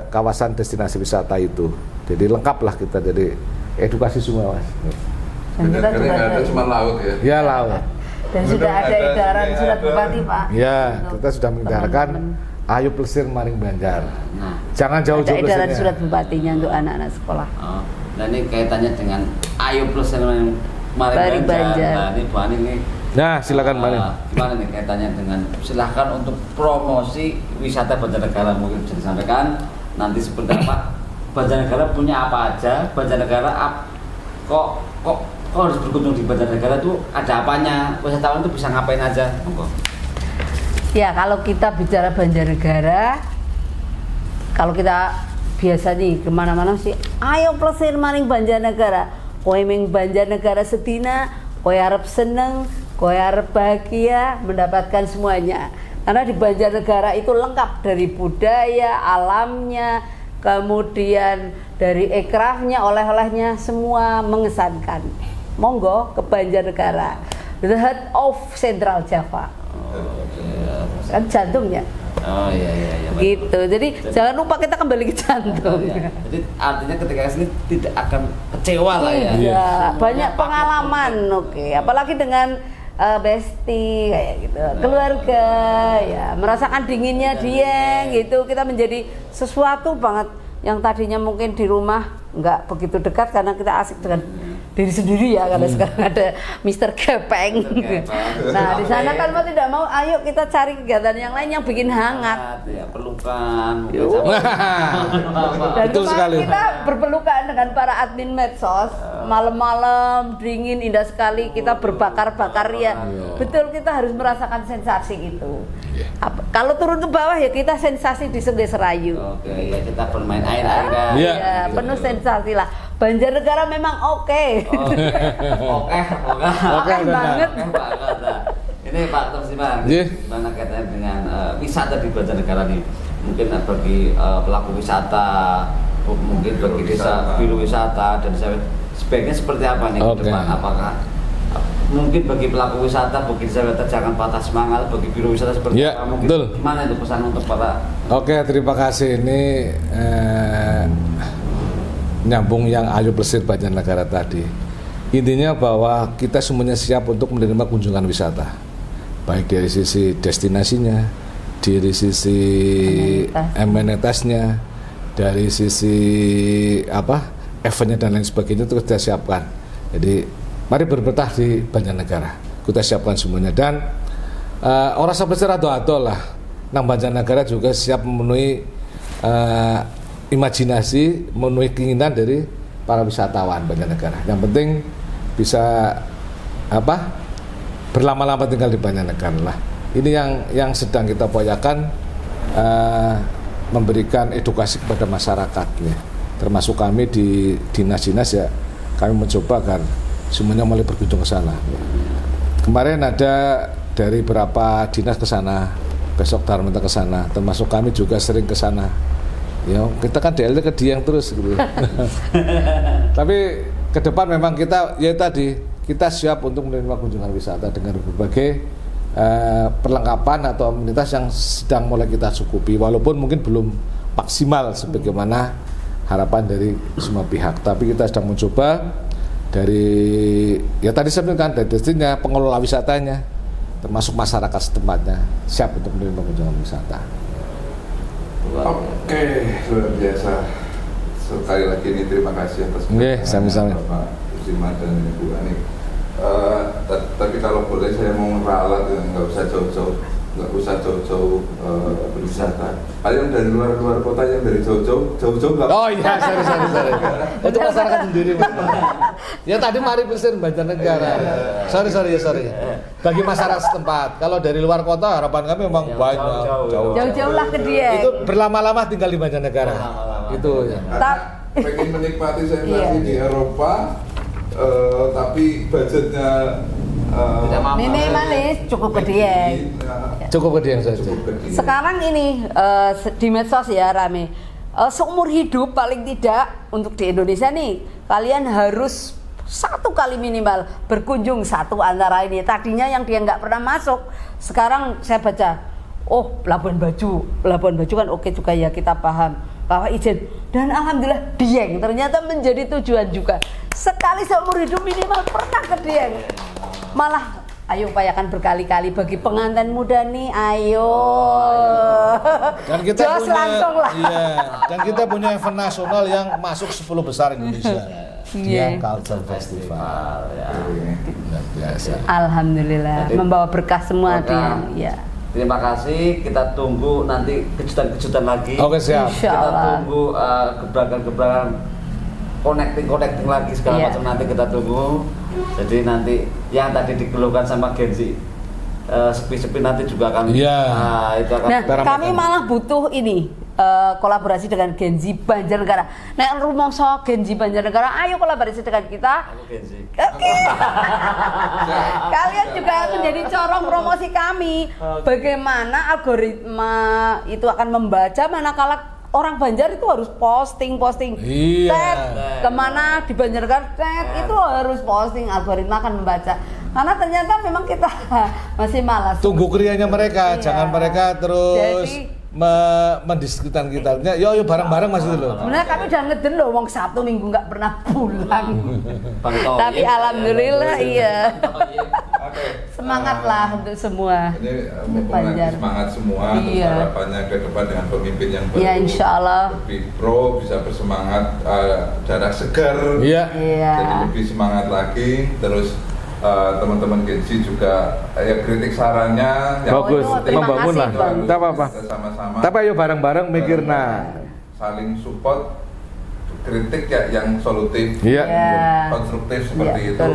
kawasan destinasi wisata itu. Jadi lengkap lah kita, jadi edukasi semua Mas. Dan kita juga ada cuma laut ya? Ya laut. Dan sudah ada edaran surat bupati Pak. Ya, kita sudah mengedarkan ayo plesir maring Banjar. Nah, jangan jauh-jauh ada edaran plesirnya. surat bupatinya untuk anak-anak sekolah. Nah ini kaitannya dengan ayo plesir maring Banjar. Nah ini Bu Ani ini. Nah silakan Mbak Ani. Gimana nih kaitannya dengan silahkan untuk promosi wisata Banjarnegara, mungkin bisa disampaikan nanti seperti apa Banjarnegara punya apa aja, Banjarnegara kok harus berkunjung di Banjarnegara itu ada apanya, wisatawan itu bisa ngapain aja, monggo. Ya kalau kita bicara Banjarnegara, kalau kita biasa nih kemana-mana sih, ayo plesir maring Banjarnegara, kowe ming Banjarnegara sedina, kowe arep seneng, kowe arep bahagia, mendapatkan semuanya. Karena di Banjarnegara itu lengkap dari budaya, alamnya, kemudian dari ekrafnya, oleh-olehnya, semua mengesankan. Monggo ke Banjarnegara, the heart of Central Java. Kan jantungnya. Oh iya. Gitu. Jadi jangan lupa kita kembali ke jantung. Ya. Jadi artinya ketika kesini tidak akan kecewa lah ya. Iya, banyak pengalaman. Oke. Apalagi dengan bestie kayak gitu, keluarga ya, merasakan dinginnya Dieng gitu. Kita menjadi sesuatu banget yang tadinya mungkin di rumah nggak begitu dekat karena kita asik dengan diri sendiri ya, karena sekarang ada Mr. Gepeng. Nah di sana kan mau tidak mau, ayo kita cari kegiatan yang lain yang bikin hangat. Ya, pelukan. Dan Betul sekali. kita berpelukan dengan para admin medsos, malam-malam dingin indah sekali, kita berbakar-bakar ya. Betul, kita harus merasakan sensasi itu. Kalau turun ke bawah ya kita sensasi di Sungai Serayu. Oke, ya kita bermain air-airan. Iya. Ya, penuh sensasi lah. Banjarnegara memang oke. Oke Oke banget. Nah, ini Pak Tersiman, Iya. gimana kaitannya dengan wisata di Banjarnegara nih? Mungkin bagi pelaku wisata, mungkin bagi desa biru wisata dan sebaiknya seperti apa nih ke depan? Apakah mungkin bagi pelaku wisata, bagi desa wisata jangan patah semangat, bagi biru wisata seperti Ya, apa? Mungkin betul. gimana itu pesan untuk para? Oke, terima kasih. Ini nyambung yang Ayu Plesir Banjarnegara tadi. Intinya bahwa kita semuanya siap untuk menerima kunjungan wisata, baik dari sisi destinasinya, dari sisi amenitasnya, dari sisi eventnya dan lain sebagainya itu kita siapkan. Jadi mari berbetah di Banjarnegara, kita siapkan semuanya. Dan orang Plesir atau lah, nang Banjarnegara juga siap memenuhi imajinasi, memenuhi keinginan dari para wisatawan Banjarnegara. Yang penting bisa berlama-lama tinggal di Banjarnegara lah. Ini yang sedang kita upayakan, memberikan edukasi kepada masyarakat ya. Termasuk kami di dinas-dinas ya, kami mencoba agar semuanya mulai berkunjung ke sana. Kemarin ada dari beberapa dinas ke sana, besok Darmenta ke sana, termasuk kami juga sering ke sana. Ya, kita kan DLT ke Dieng terus gitu. Tapi ke depan memang kita kita siap untuk menerima kunjungan wisata dengan berbagai perlengkapan atau amenitas yang sedang mulai kita cukupi, walaupun mungkin belum maksimal sebagaimana harapan dari semua pihak. Tapi kita sedang mencoba dari tadi saya bilang dari destinnya, pengelola wisatanya, termasuk masyarakat setempatnya siap untuk menerima kunjungan wisata. Oke, luar biasa. Sekali lagi ini terima kasih atas sama-sama Bapak Tersiman dan Ibu Ani. Tapi kalau boleh saya mau meralat, nggak usah jauh-jauh berwisata. Kalian dari luar kota, yang dari jauh-jauh nggak? Oh iya, sorry. Untuk masyarakat sendiri. Ya tadi mari Plesir Banjarnegara. Sorry. Bagi masyarakat setempat. Kalau dari luar kota harapan kami memang banyak. Jauh-jauh lah ke Dieng. Itu berlama-lama tinggal di Banjarnegara. Itu ya. Pengen menikmati sensasi di Eropa, tapi budgetnya minimalis, cukup ke Dieng. Cukup ke Dieng saja. Sekarang ini di medsos ya rame. Seumur hidup paling tidak untuk di Indonesia nih, kalian harus 1 kali minimal berkunjung satu antara ini. Tadinya yang dia nggak pernah masuk, sekarang saya baca, oh Labuan Bajo kan oke juga ya, kita paham bahwa izin. Dan alhamdulillah Dieng ternyata menjadi tujuan juga. Sekali seumur hidup minimal pernah ke Dieng. Malah ayo upayakan berkali-kali bagi pengantin muda nih, ayo. Dan kita Jos langsung lah. Iya, dan kita punya event nasional yang masuk 10 besar Indonesia. Dieng Culture Festival. Luar biasa. Alhamdulillah. Jadi, membawa berkah semua Dieng. Ya. Terima kasih, kita tunggu nanti kejutan-kejutan lagi. Oke, siap. Insya Kita Allah. tunggu gebrakan-gebrakan connecting lagi segala Iya. macam, nanti kita tunggu. Jadi nanti yang tadi dikeluhkan sama Genzi sepi-sepi nanti juga akan Iya. itu akan Nah, Kita kami ramekan. malah butuh ini kolaborasi dengan Genzi Banjarnegara. Nah, rumongso Genzi Banjarnegara, ayo kolaborasi dengan kita. Aku Genzi. Oke. Kalian juga menjadi corong promosi kami. Bagaimana algoritma itu akan membaca manakala orang Banjar itu harus posting. Iya. Tet, kemana di Banjarnegara, itu harus posting, algoritma akan membaca. Karena ternyata memang kita masih malas. Tunggu krianya mereka, Iya. jangan mereka terus Jadi, mendiskreditkan kita. Yo bareng-bareng Mas itu loh. sebenarnya kami udah ngeden loh, wong Sabtu Minggu nggak pernah pulang. Bang Toyib. Tapi alhamdulillah iya. Toyib. Semangatlah untuk semua. Ini mumpung lagi Banjar. semangat semua, terus Iya. harapannya ke depan dengan pemimpin yang baru. Ya insya Allah. Lebih pro, bisa bersemangat, darah segar. Iya. Iya. Jadi lebih semangat lagi. Terus teman-teman Gensi juga ya kritik sarannya yang Bagus, Oh, terima membangun kasih, lah. Bang. Tak apa-apa. Kita sama-sama Tapi ayo bareng-bareng mikir nah. saling support, kritik ya yang solutif, Iya. Iya. konstruktif seperti Iya, itu. betul.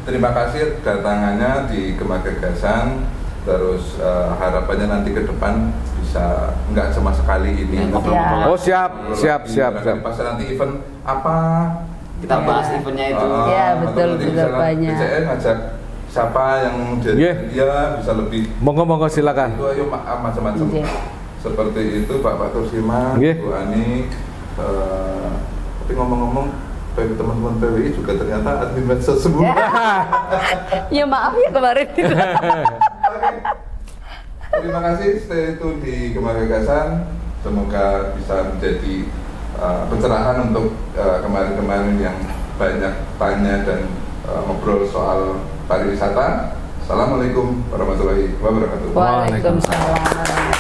Terima kasih datangannya di Gema Gagasan. Terus harapannya nanti ke depan bisa nggak cuma sekali ini. Iya. Oh siap, siap, siap, siap. Pas nanti event apa? Kita bahas eventnya itu. Iya, atau betul, nanti betul, misalkan banyak. BCN ngajak siapa yang dari Iya. dia bisa lebih. Monggo silakan. Itu ayo macam-macam. Iya. Seperti itu Pak Tursima, Iya. Bu Ani. Tapi ngomong-ngomong, teman-teman PWI juga ternyata admin medsos semua. Ya maaf ya kemarin. Terima kasih, stay tune di Gema Gagasan. Semoga bisa menjadi pencerahan untuk kemarin-kemarin yang banyak tanya dan ngobrol soal pariwisata. Assalamualaikum warahmatullahi wabarakatuh. Waalaikumsalam.